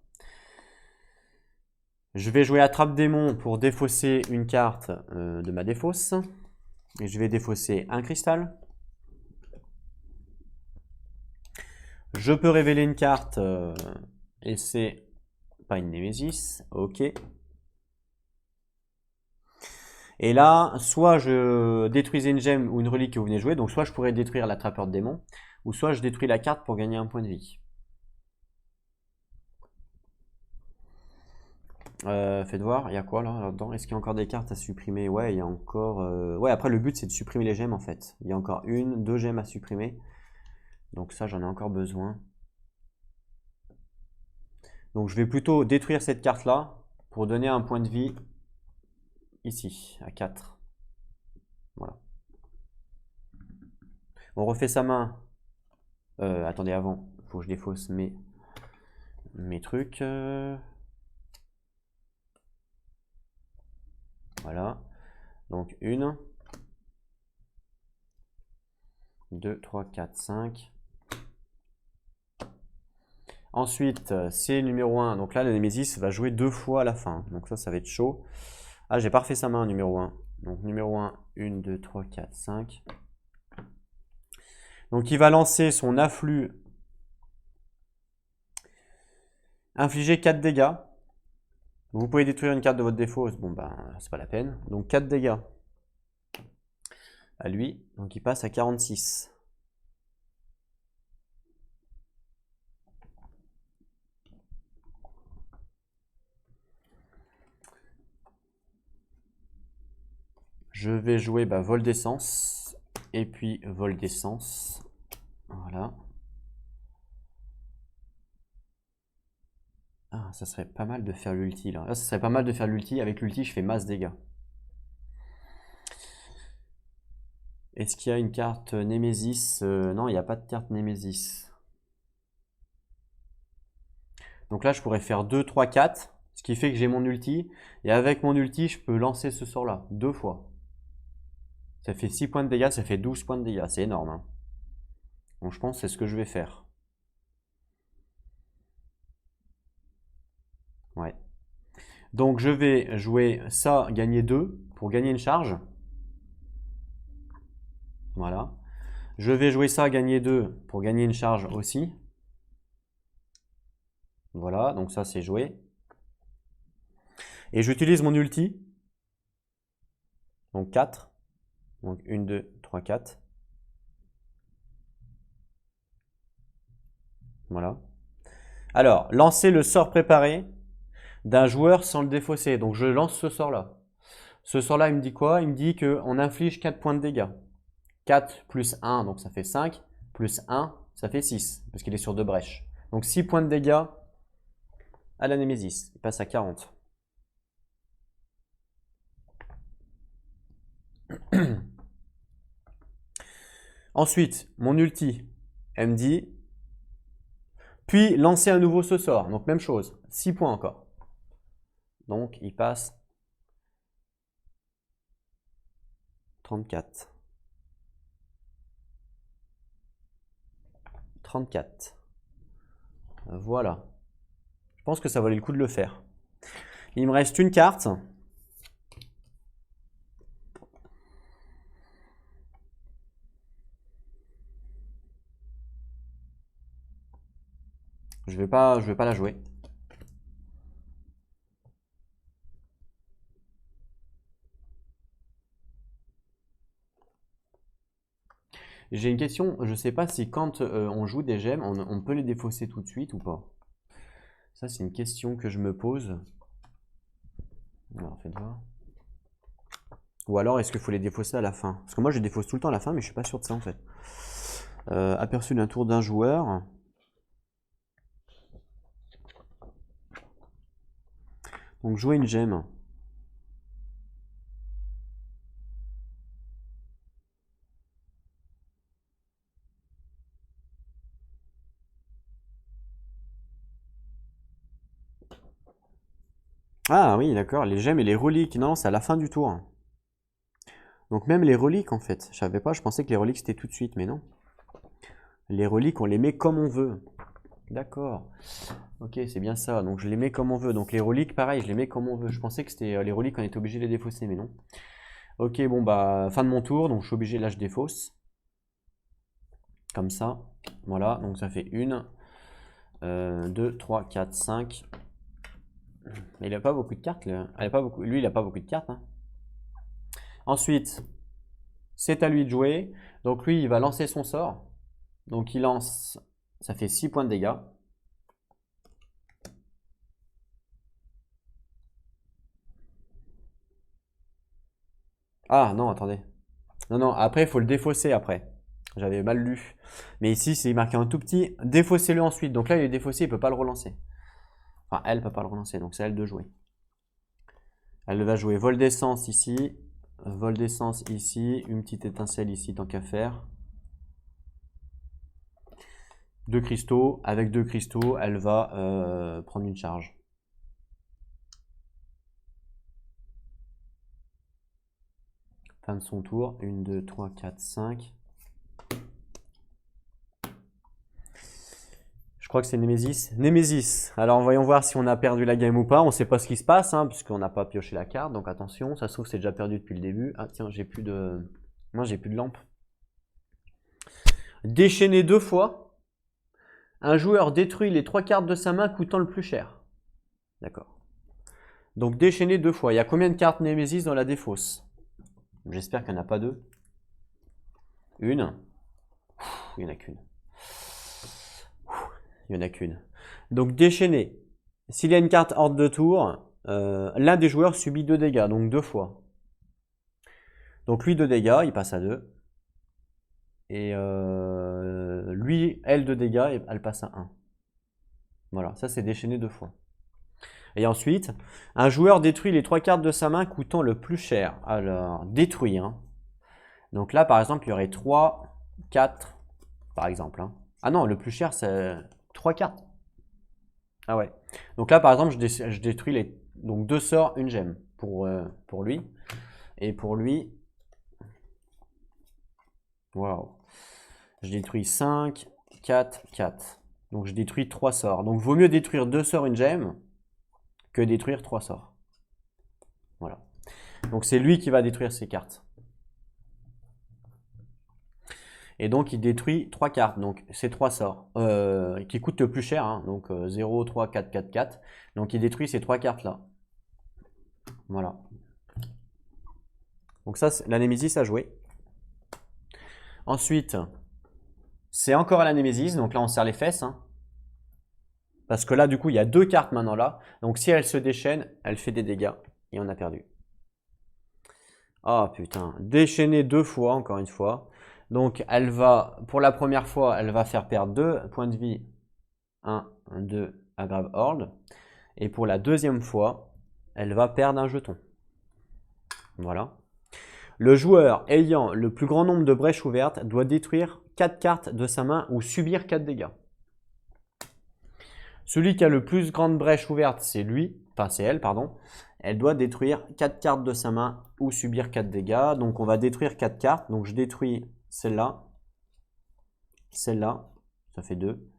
Je vais jouer Attrape Démon pour défausser une carte de ma défausse. Et je vais défausser un cristal. Je peux révéler une carte et c'est pas une Némésis. Ok. Et là, soit je détruisais une gemme ou une relique que vous venez de jouer, donc soit je pourrais détruire l'attrapeur de démons, ou soit je détruis la carte pour gagner un point de vie. Faites voir, il y a quoi là là-dedans? Est-ce qu'il y a encore des cartes à supprimer? Ouais, il y a encore. Ouais, après le but c'est de supprimer les gemmes en fait. Il y a encore une, deux gemmes à supprimer. Donc ça, j'en ai encore besoin. Donc je vais plutôt détruire cette carte là pour donner un point de vie ici, à 4. Voilà. On refait sa main. Attendez, avant, il faut que je défausse mes trucs. Voilà. Donc 1, 2, 3, 4, 5. Ensuite, c'est numéro 1. Donc là, le Némésis va jouer 2 fois à la fin. Donc ça va être chaud. Ah, j'ai pas refait sa main, numéro 1. Donc numéro 1, 1, 2, 3, 4, 5. Donc il va lancer son afflux. Infliger 4 dégâts. Vous pouvez détruire une carte de votre défausse. Bon, ben, c'est pas la peine. Donc 4 dégâts à lui. Donc il passe à 46. Je vais jouer vol d'essence. Et puis vol d'essence. Voilà. Ah, ça serait pas mal de faire l'ulti là. Là, ça serait pas mal de faire l'ulti. Avec l'ulti, je fais masse dégâts. Est-ce qu'il y a une carte Némésis? Non, il n'y a pas de carte Némésis. Donc là, je pourrais faire 2, 3, 4. Ce qui fait que j'ai mon ulti. Et avec mon ulti, je peux lancer ce sort-là 2 fois. Ça fait 6 points de dégâts, ça fait 12 points de dégâts. C'est énorme. Hein. Donc je pense que c'est ce que je vais faire. Ouais. Donc je vais jouer ça, gagner 2 pour gagner une charge. Voilà. Je vais jouer ça, gagner 2 pour gagner une charge aussi. Voilà, donc ça c'est joué. Et j'utilise mon ulti. Donc 4. Donc 1, 2, 3, 4. Voilà. Alors, lancer le sort préparé d'un joueur sans le défausser. Donc je lance ce sort-là. Ce sort-là, il me dit quoi? Il me dit qu'on inflige 4 points de dégâts. 4 plus 1, donc ça fait 5. Plus 1, ça fait 6. Parce qu'il est sur 2 brèches. Donc 6 points de dégâts à la Némésis. Il passe à 40. Ensuite, mon ulti, elle me dit, puis lancer à nouveau ce sort. Donc même chose, 6 points encore. Donc il passe 34. 34. Voilà. Je pense que ça valait le coup de le faire. Il me reste une carte. Je vais pas la jouer. J'ai une question, je sais pas si quand on joue des gemmes, on peut les défausser tout de suite ou pas. Ça, c'est une question que je me pose. Alors, faites voir. Ou alors, est-ce qu'il faut les défausser à la fin? Parce que moi, je les défausse tout le temps à la fin, mais je suis pas sûr de ça en fait. Aperçu d'un tour d'un joueur. Donc, jouer une gemme. Ah oui, d'accord, les gemmes et les reliques. Non, c'est à la fin du tour. Donc même les reliques en fait. Je savais pas, je pensais que les reliques c'était tout de suite, mais non. Les reliques, on les met comme on veut. D'accord. Ok, c'est bien ça. Donc je les mets comme on veut. Donc les reliques, pareil, je les mets comme on veut. Je pensais que c'était les reliques, on était obligé de les défausser, mais non. Ok, bon bah fin de mon tour, donc je suis obligé, là je défausse. Comme ça. Voilà, donc ça fait 1, 2, 3, 4, 5. Mais il n'a pas beaucoup de cartes. Là. Lui, il n'a pas beaucoup de cartes. Hein. Ensuite, c'est à lui de jouer. Donc lui, il va lancer son sort. Donc il lance, ça fait 6 points de dégâts. Ah non, attendez. Non, après, il faut le défausser après. J'avais mal lu. Mais ici, c'est marqué un tout petit. Défaussez-le ensuite. Donc là, il est défaussé, il ne peut pas le relancer. Enfin, elle ne peut pas le relancer, donc c'est à elle de jouer. Elle va jouer vol d'essence ici. Vol d'essence ici. Une petite étincelle ici, tant qu'à faire. 2 cristaux. Avec 2 cristaux, elle va prendre une charge. Fin de son tour. 1, 2, 3, 4, 5. Je crois que c'est Némésis. Némésis. Alors voyons voir si on a perdu la game ou pas. On ne sait pas ce qui se passe, hein, puisqu'on n'a pas pioché la carte. Donc attention, ça se trouve c'est déjà perdu depuis le début. Ah tiens, j'ai plus de... Moi j'ai plus de lampe. Déchaîner 2 fois. Un joueur détruit les 3 cartes de sa main coûtant le plus cher. D'accord. Donc déchaîner 2 fois. Il y a combien de cartes Némésis dans la défausse? J'espère qu'il n'y en a pas 2. Une. Il n'y en a qu'une. Il n'y en a qu'une. Donc déchaîner. S'il y a une carte hors de tour, l'un des joueurs subit 2 dégâts, donc 2 fois. Donc lui 2 dégâts, il passe à 2. Et lui, elle 2 dégâts, elle passe à 1. Voilà, ça c'est déchaîné 2 fois. Et ensuite, un joueur détruit les 3 cartes de sa main coûtant le plus cher. Alors, détruit. Hein. Donc là, par exemple, il y aurait 3, 4, par exemple. Hein. Ah non, le plus cher, c'est 3 cartes. Ah ouais. Donc là, par exemple, je détruis les... Donc 2 sorts, une gemme pour lui. Et pour lui... Waouh. Je détruis 5, 4, 4. Donc je détruis 3 sorts. Donc vaut mieux détruire 2 sorts, une gemme, que détruire 3 sorts. Voilà. Donc c'est lui qui va détruire ces cartes. Et donc il détruit 3 cartes, donc c'est 3 sorts, qui coûtent le plus cher, hein, donc 0, 3, 4, 4, 4. Donc il détruit ces 3 cartes là. Voilà. Donc ça, la Némésis a joué. Ensuite, c'est encore à la Némésis, donc là on serre les fesses. Hein. Parce que là du coup il y a 2 cartes maintenant là. Donc si elle se déchaîne, elle fait des dégâts. Et on a perdu. Ah putain, déchaîner 2 fois, encore une fois. Donc elle va, pour la première fois, elle va faire perdre 2 points de vie. 1, 2 à Grave Horde. Et pour la deuxième fois, elle va perdre un jeton. Voilà. Le joueur ayant le plus grand nombre de brèches ouvertes doit détruire 4 cartes de sa main ou subir 4 dégâts. Celui qui a le plus grande brèche ouverte, c'est lui, enfin c'est elle, pardon. Elle doit détruire 4 cartes de sa main ou subir 4 dégâts. Donc on va détruire 4 cartes. Donc je détruis celle-là, celle-là, ça fait 2.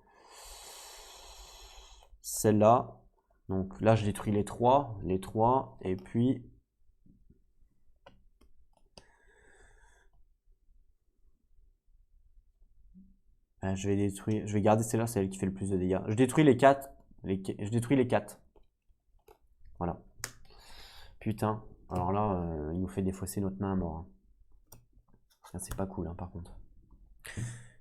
Celle-là, donc là je détruis les 3, et puis je vais garder celle-là, c'est elle qui fait le plus de dégâts. Je détruis les 4, je détruis les 4. Voilà. Putain, alors là, il nous fait défausser notre main à mort. Hein. C'est pas cool, hein, par contre.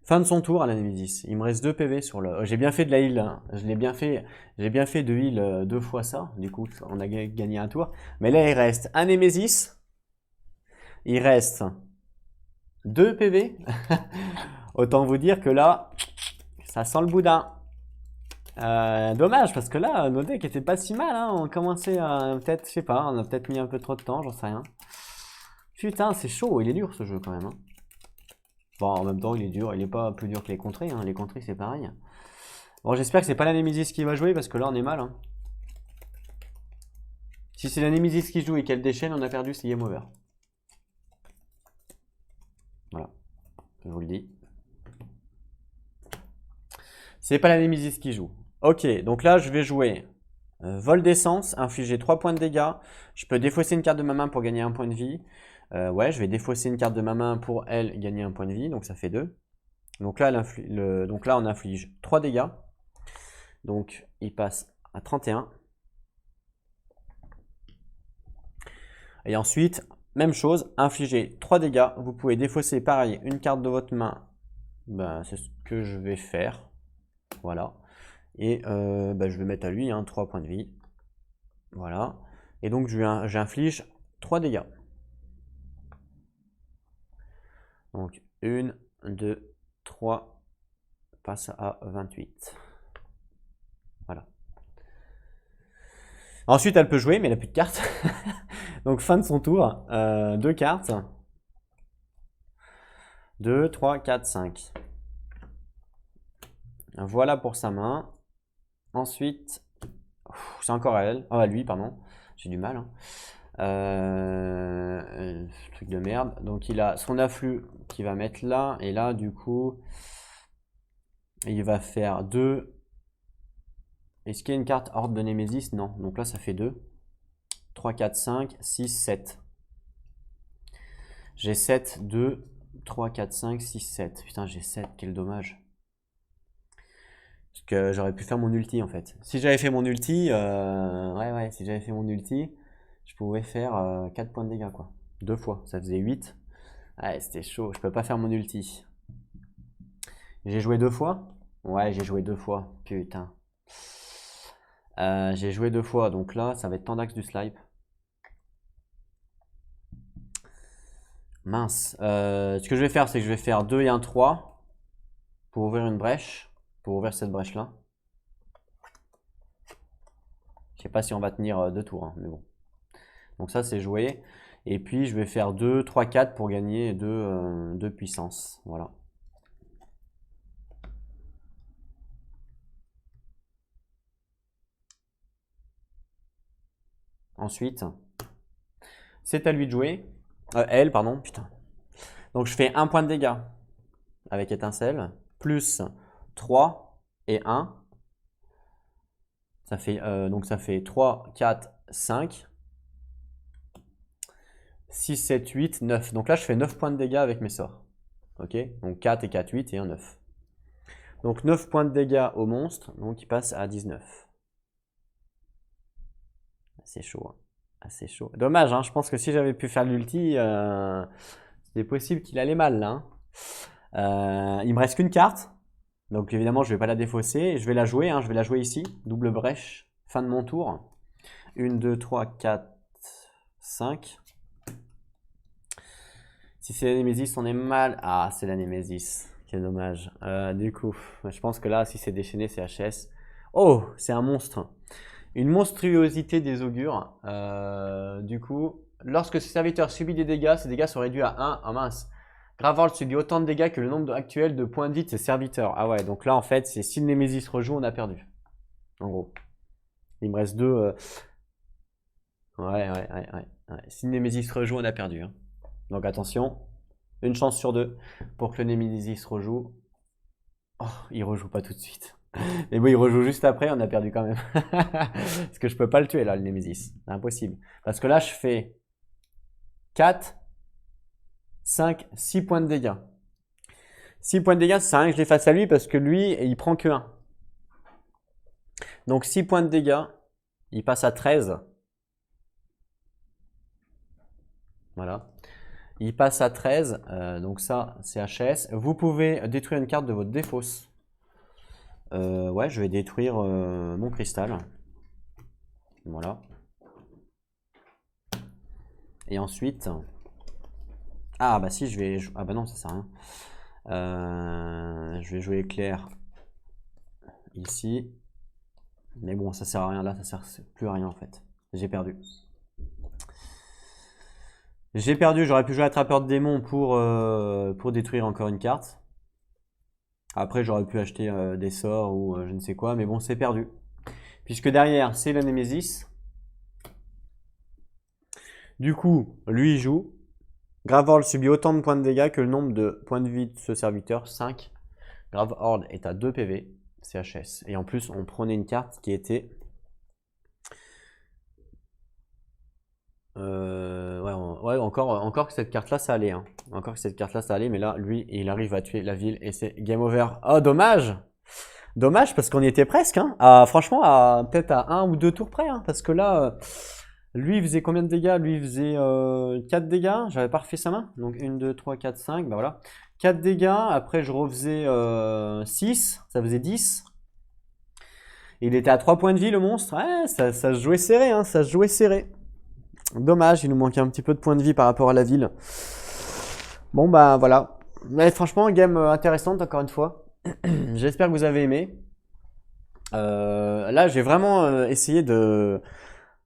Fin de son tour à la Némésis. Il me reste 2 PV sur le... J'ai bien fait de la heal. Hein. J'ai bien fait de heal 2 fois ça. Du coup, on a gagné un tour. Mais là, il reste un Némésis. Il reste 2 PV. Autant vous dire que là, ça sent le boudin. Dommage, parce que là, nos decks étaient pas si mal. Hein. On commençait à... Peut-être, je sais pas, on a peut-être mis un peu trop de temps, j'en sais rien. Putain, c'est chaud. Il est dur, ce jeu, quand même. Hein. Bon, en même temps, il est dur. Il n'est pas plus dur que les contrées. Hein. Les contrées, c'est pareil. Bon, j'espère que c'est pas la Némésis qui va jouer, parce que là, on est mal. Hein. Si c'est la Némésis qui joue et qu'elle déchaîne, on a perdu, c'est game over. je vous le dis. C'est pas la Némésis qui joue. Ok, donc là, je vais jouer vol d'essence, infliger 3 points de dégâts. Je peux défausser une carte de ma main pour gagner 1 point de vie. Ouais, je vais défausser une carte de ma main pour elle gagner 1 point de vie, donc ça fait 2. Donc là, on inflige 3 dégâts. Donc, il passe à 31. Et ensuite, même chose, infliger 3 dégâts. Vous pouvez défausser pareil une carte de votre main. Ben, c'est ce que je vais faire. Voilà. Et je vais mettre à lui 3 points de vie. Voilà. Et donc, j'inflige 3 dégâts. Donc, 1, 2, 3, passe à 28. Voilà. Ensuite, elle peut jouer, mais elle n'a plus de cartes. Donc, fin de son tour. 2 cartes. 2, 3, 4, 5. Voilà pour sa main. Ensuite, c'est encore à elle. Ah, à lui, pardon. J'ai du mal. Truc de merde. Donc, il a son afflux qu'il va mettre là. Et là, du coup, il va faire 2. Est-ce qu'il y a une carte horde de Némésis? Non. Donc là, ça fait 2. 3, 4, 5, 6, 7. J'ai 7, 2, 3, 4, 5, 6, 7. Putain, j'ai 7. Quel dommage. Parce que j'aurais pu faire mon ulti en fait. Si j'avais fait mon ulti, si j'avais fait mon ulti, je pouvais faire 4 points de dégâts quoi. 2 fois, ça faisait 8. Ouais, c'était chaud, je peux pas faire mon ulti. J'ai joué 2 fois? Ouais, j'ai joué 2 fois, putain. J'ai joué 2 fois, donc là, ça va être Tendax du Slipe. Mince. Ce que je vais faire, c'est que je vais faire 2 et un 3 pour ouvrir une brèche. Pour ouvrir cette brèche là. Je sais pas si on va tenir 2 tours, mais bon. Donc ça c'est joué. Et puis je vais faire 2, 3, 4 pour gagner 2 puissance. Voilà. Ensuite, c'est à lui de jouer. Elle, pardon, putain. Donc je fais 1 point de dégâts avec étincelle. Plus 3 et 1. Ça fait, donc ça fait 3, 4, 5. 6, 7, 8, 9. Donc là, je fais 9 points de dégâts avec mes sorts. Ok? Donc 4 et 4, 8 et un 9. Donc 9 points de dégâts au monstre. Donc il passe à 19. C'est chaud. Hein. Assez chaud. Dommage, hein, je pense que si j'avais pu faire l'ulti, c'est possible qu'il allait mal là. Il me reste qu'une carte. Donc évidemment, je ne vais pas la défausser. Je vais la jouer. Je vais la jouer ici. Double brèche. Fin de mon tour. 1, 2, 3, 4, 5. Si c'est la Némésis, on est mal. Ah, c'est la Némésis. Quel dommage. Du coup, je pense que là, si c'est déchaîné, c'est HS. Oh, c'est un monstre. Une monstruosité des augures. Du coup, lorsque ce serviteur subit des dégâts, ces dégâts sont réduits à 1. Ah mince. Graveworld subit autant de dégâts que le nombre actuel de points de vie de ses serviteurs. Ah ouais, donc là, en fait, c'est si le Némésis rejoue, on a perdu. En gros. Il me reste 2. Ouais. Si le Némésis rejoue, on a perdu. Hein. Donc attention, une chance sur 2 pour que le Némésis rejoue. Oh, il rejoue pas tout de suite. Mais bon, il rejoue juste après, on a perdu quand même. Parce que je peux pas le tuer là, le Némésis. C'est impossible. Parce que là, je fais 4, 5, 6 points de dégâts. 6 points de dégâts, ça sert à rien que je les fasse à lui parce que lui, il prend que 1. Donc 6 points de dégâts, il passe à 13. Voilà. Il passe à 13, donc ça c'est HS. Vous pouvez détruire une carte de votre défausse. Ouais, je vais détruire mon cristal. Voilà. Et ensuite... Ah bah si, je vais... Ah bah non, ça sert à rien. Je vais jouer éclair ici. Mais bon, ça sert à rien là, ça sert plus à rien en fait. J'ai perdu. J'ai perdu, j'aurais pu jouer attrapeur de démons pour détruire encore une carte. Après, j'aurais pu acheter des sorts ou je ne sais quoi, mais bon, c'est perdu. Puisque derrière, c'est le Némésis. Du coup, lui, il joue. Gravehorde subit autant de points de dégâts que le nombre de points de vie de ce serviteur, 5. Gravehorde est à 2 PV, CHS. Et en plus, on prenait une carte qui était... ouais, encore que cette carte-là, ça allait. Hein. Encore que cette carte-là, ça allait. Mais là, lui, il arrive à tuer la ville et c'est game over. Oh, dommage! Dommage parce qu'on y était presque. Hein. Franchement, peut-être à 1 ou 2 tours près. Hein, parce que là, lui, il faisait combien de dégâts? Lui, il faisait 4 dégâts. J'avais pas refait sa main. Donc 1, 2, 3, 4, 5. Ben voilà. 4 dégâts. Après, je refaisais 6. Ça faisait 10. Il était à 3 points de vie, le monstre. Ouais, ça se jouait serré. Hein, ça se jouait serré. Dommage, il nous manquait un petit peu de points de vie par rapport à la ville. Bon, bah voilà. Mais franchement, game intéressante encore une fois. J'espère que vous avez aimé. Là, j'ai vraiment essayé de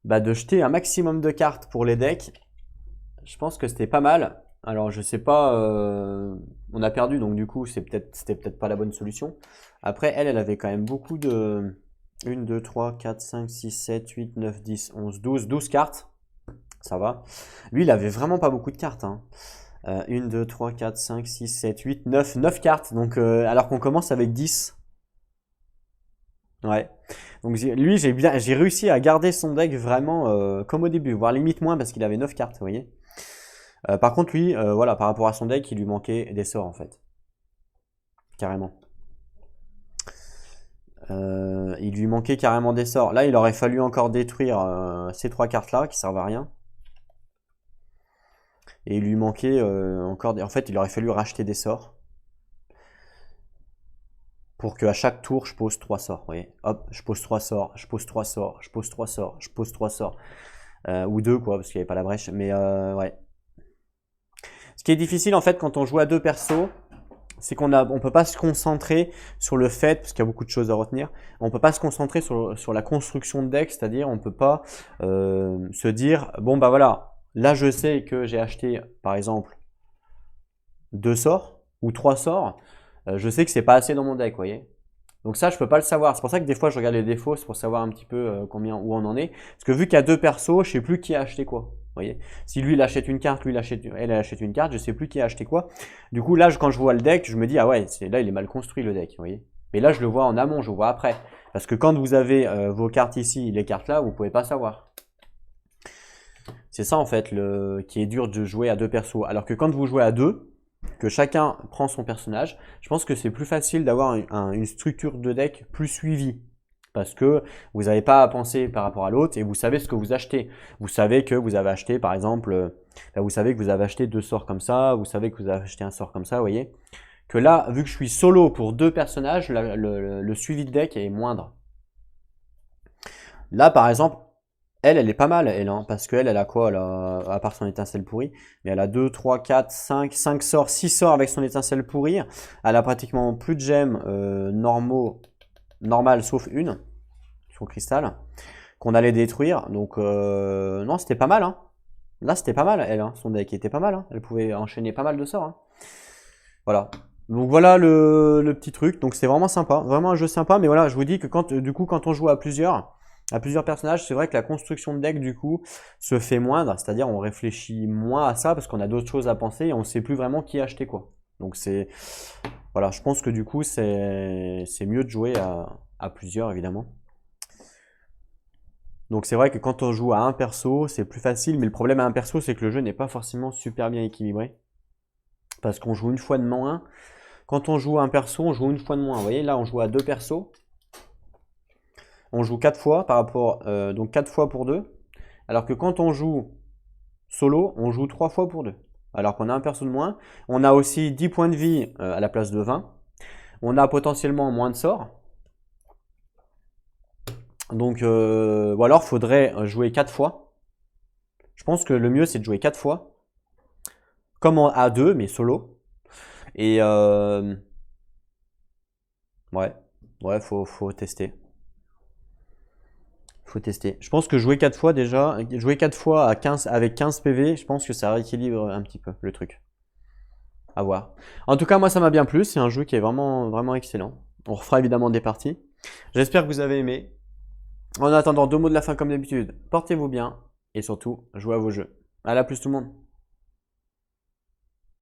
jeter un maximum de cartes pour les decks. Je pense que c'était pas mal. Alors, je sais pas, on a perdu, donc du coup, c'était peut-être pas la bonne solution. Après, elle avait quand même beaucoup de 1, 2, 3, 4, 5, 6, 7, 8, 9, 10, 11, 12 cartes. Ça va. Lui, il avait vraiment pas beaucoup de cartes. Hein. 1, 2, 3, 4, 5, 6, 7, 8, 9 cartes. Donc, alors qu'on commence avec 10. Ouais. Donc, lui, j'ai réussi à garder son deck vraiment comme au début, voire limite moins parce qu'il avait 9 cartes, vous voyez. Par contre, lui, voilà, par rapport à son deck, il lui manquait des sorts en fait. Carrément. Il lui manquait carrément des sorts. Là, il aurait fallu encore détruire ces 3 cartes-là qui servent à rien. Et il lui manquait encore... En fait, il aurait fallu racheter des sorts. Pour qu'à chaque tour, je pose 3 sorts. Vous voyez. Hop, je pose 3 sorts, je pose 3 sorts, je pose 3 sorts, je pose 3 sorts. Ou 2, quoi, parce qu'il n'y avait pas la brèche. Mais ouais. Ce qui est difficile, en fait, quand on joue à 2 persos, c'est qu'on ne peut pas se concentrer sur le fait, parce qu'il y a beaucoup de choses à retenir, on ne peut pas se concentrer sur la construction de deck, c'est-à-dire on ne peut pas se dire, bon bah voilà, là je sais que j'ai acheté par exemple 2 sorts ou 3 sorts, je sais que c'est pas assez dans mon deck, vous voyez. Donc ça je peux pas le savoir, c'est pour ça que des fois je regarde les défauts, c'est pour savoir un petit peu où on en est, parce que vu qu'il y a 2 persos, je sais plus qui a acheté quoi. Vous voyez, si lui il achète une carte, elle achète une carte, je sais plus qui a acheté quoi. Du coup là quand je vois le deck, je me dis ah ouais, là il est mal construit le deck, vous voyez. Mais là je le vois en amont, je le vois après. Parce que quand vous avez vos cartes ici, les cartes là, vous pouvez pas savoir. C'est ça en fait qui est dur de jouer à 2 persos. Alors que quand vous jouez à 2, que chacun prend son personnage, je pense que c'est plus facile d'avoir une structure de deck plus suivie. Parce que vous n'avez pas à penser par rapport à l'autre et vous savez ce que vous achetez. Vous savez que vous avez acheté, par exemple, vous savez que vous avez acheté 2 sorts comme ça, vous savez que vous avez acheté un sort comme ça, vous voyez. Que là, vu que je suis solo pour 2 personnages, le suivi de deck est moindre. Là, par exemple, elle est pas mal, elle, hein, parce qu'elle a quoi à part son étincelle pourrie, mais elle a 2, 3, 4, 5 sorts, 6 sorts avec son étincelle pourrie. Elle a pratiquement plus de gemmes normales sauf une, son cristal, qu'on allait détruire. Donc, non, c'était pas mal. Hein. Là, c'était pas mal, elle, hein, son deck était pas mal. Hein. Elle pouvait enchaîner pas mal de sorts. Hein. Voilà. Donc voilà le petit truc. Donc c'est vraiment sympa, vraiment un jeu sympa. Mais voilà, je vous dis que quand on joue à plusieurs personnages, c'est vrai que la construction de deck du coup se fait moindre, c'est-à-dire on réfléchit moins à ça parce qu'on a d'autres choses à penser et on ne sait plus vraiment qui acheter quoi. Donc c'est voilà, je pense que du coup c'est mieux de jouer à plusieurs évidemment. Donc c'est vrai que quand on joue à un perso, c'est plus facile, mais le problème à un perso, c'est que le jeu n'est pas forcément super bien équilibré. Parce qu'on joue une fois de moins. Quand on joue à un perso, on joue une fois de moins. Vous voyez, là on joue à 2 persos. On joue 4 fois par rapport, donc 4 fois pour 2. Alors que quand on joue solo, on joue 3 fois pour 2. Alors qu'on a un perso de moins. On a aussi 10 points de vie à la place de 20. On a potentiellement moins de sorts. Donc, ou alors faudrait jouer 4 fois. Je pense que le mieux c'est de jouer 4 fois. Comme en A2, mais solo. Et ouais, faut tester. Faut tester. Je pense que jouer 4 fois déjà, jouer 4 fois avec 15 PV, je pense que ça rééquilibre un petit peu le truc. À voir. En tout cas, moi ça m'a bien plu, c'est un jeu qui est vraiment, vraiment excellent. On refera évidemment des parties. J'espère que vous avez aimé. En attendant, 2 mots de la fin comme d'habitude. Portez-vous bien et surtout, jouez à vos jeux. À la plus tout le monde.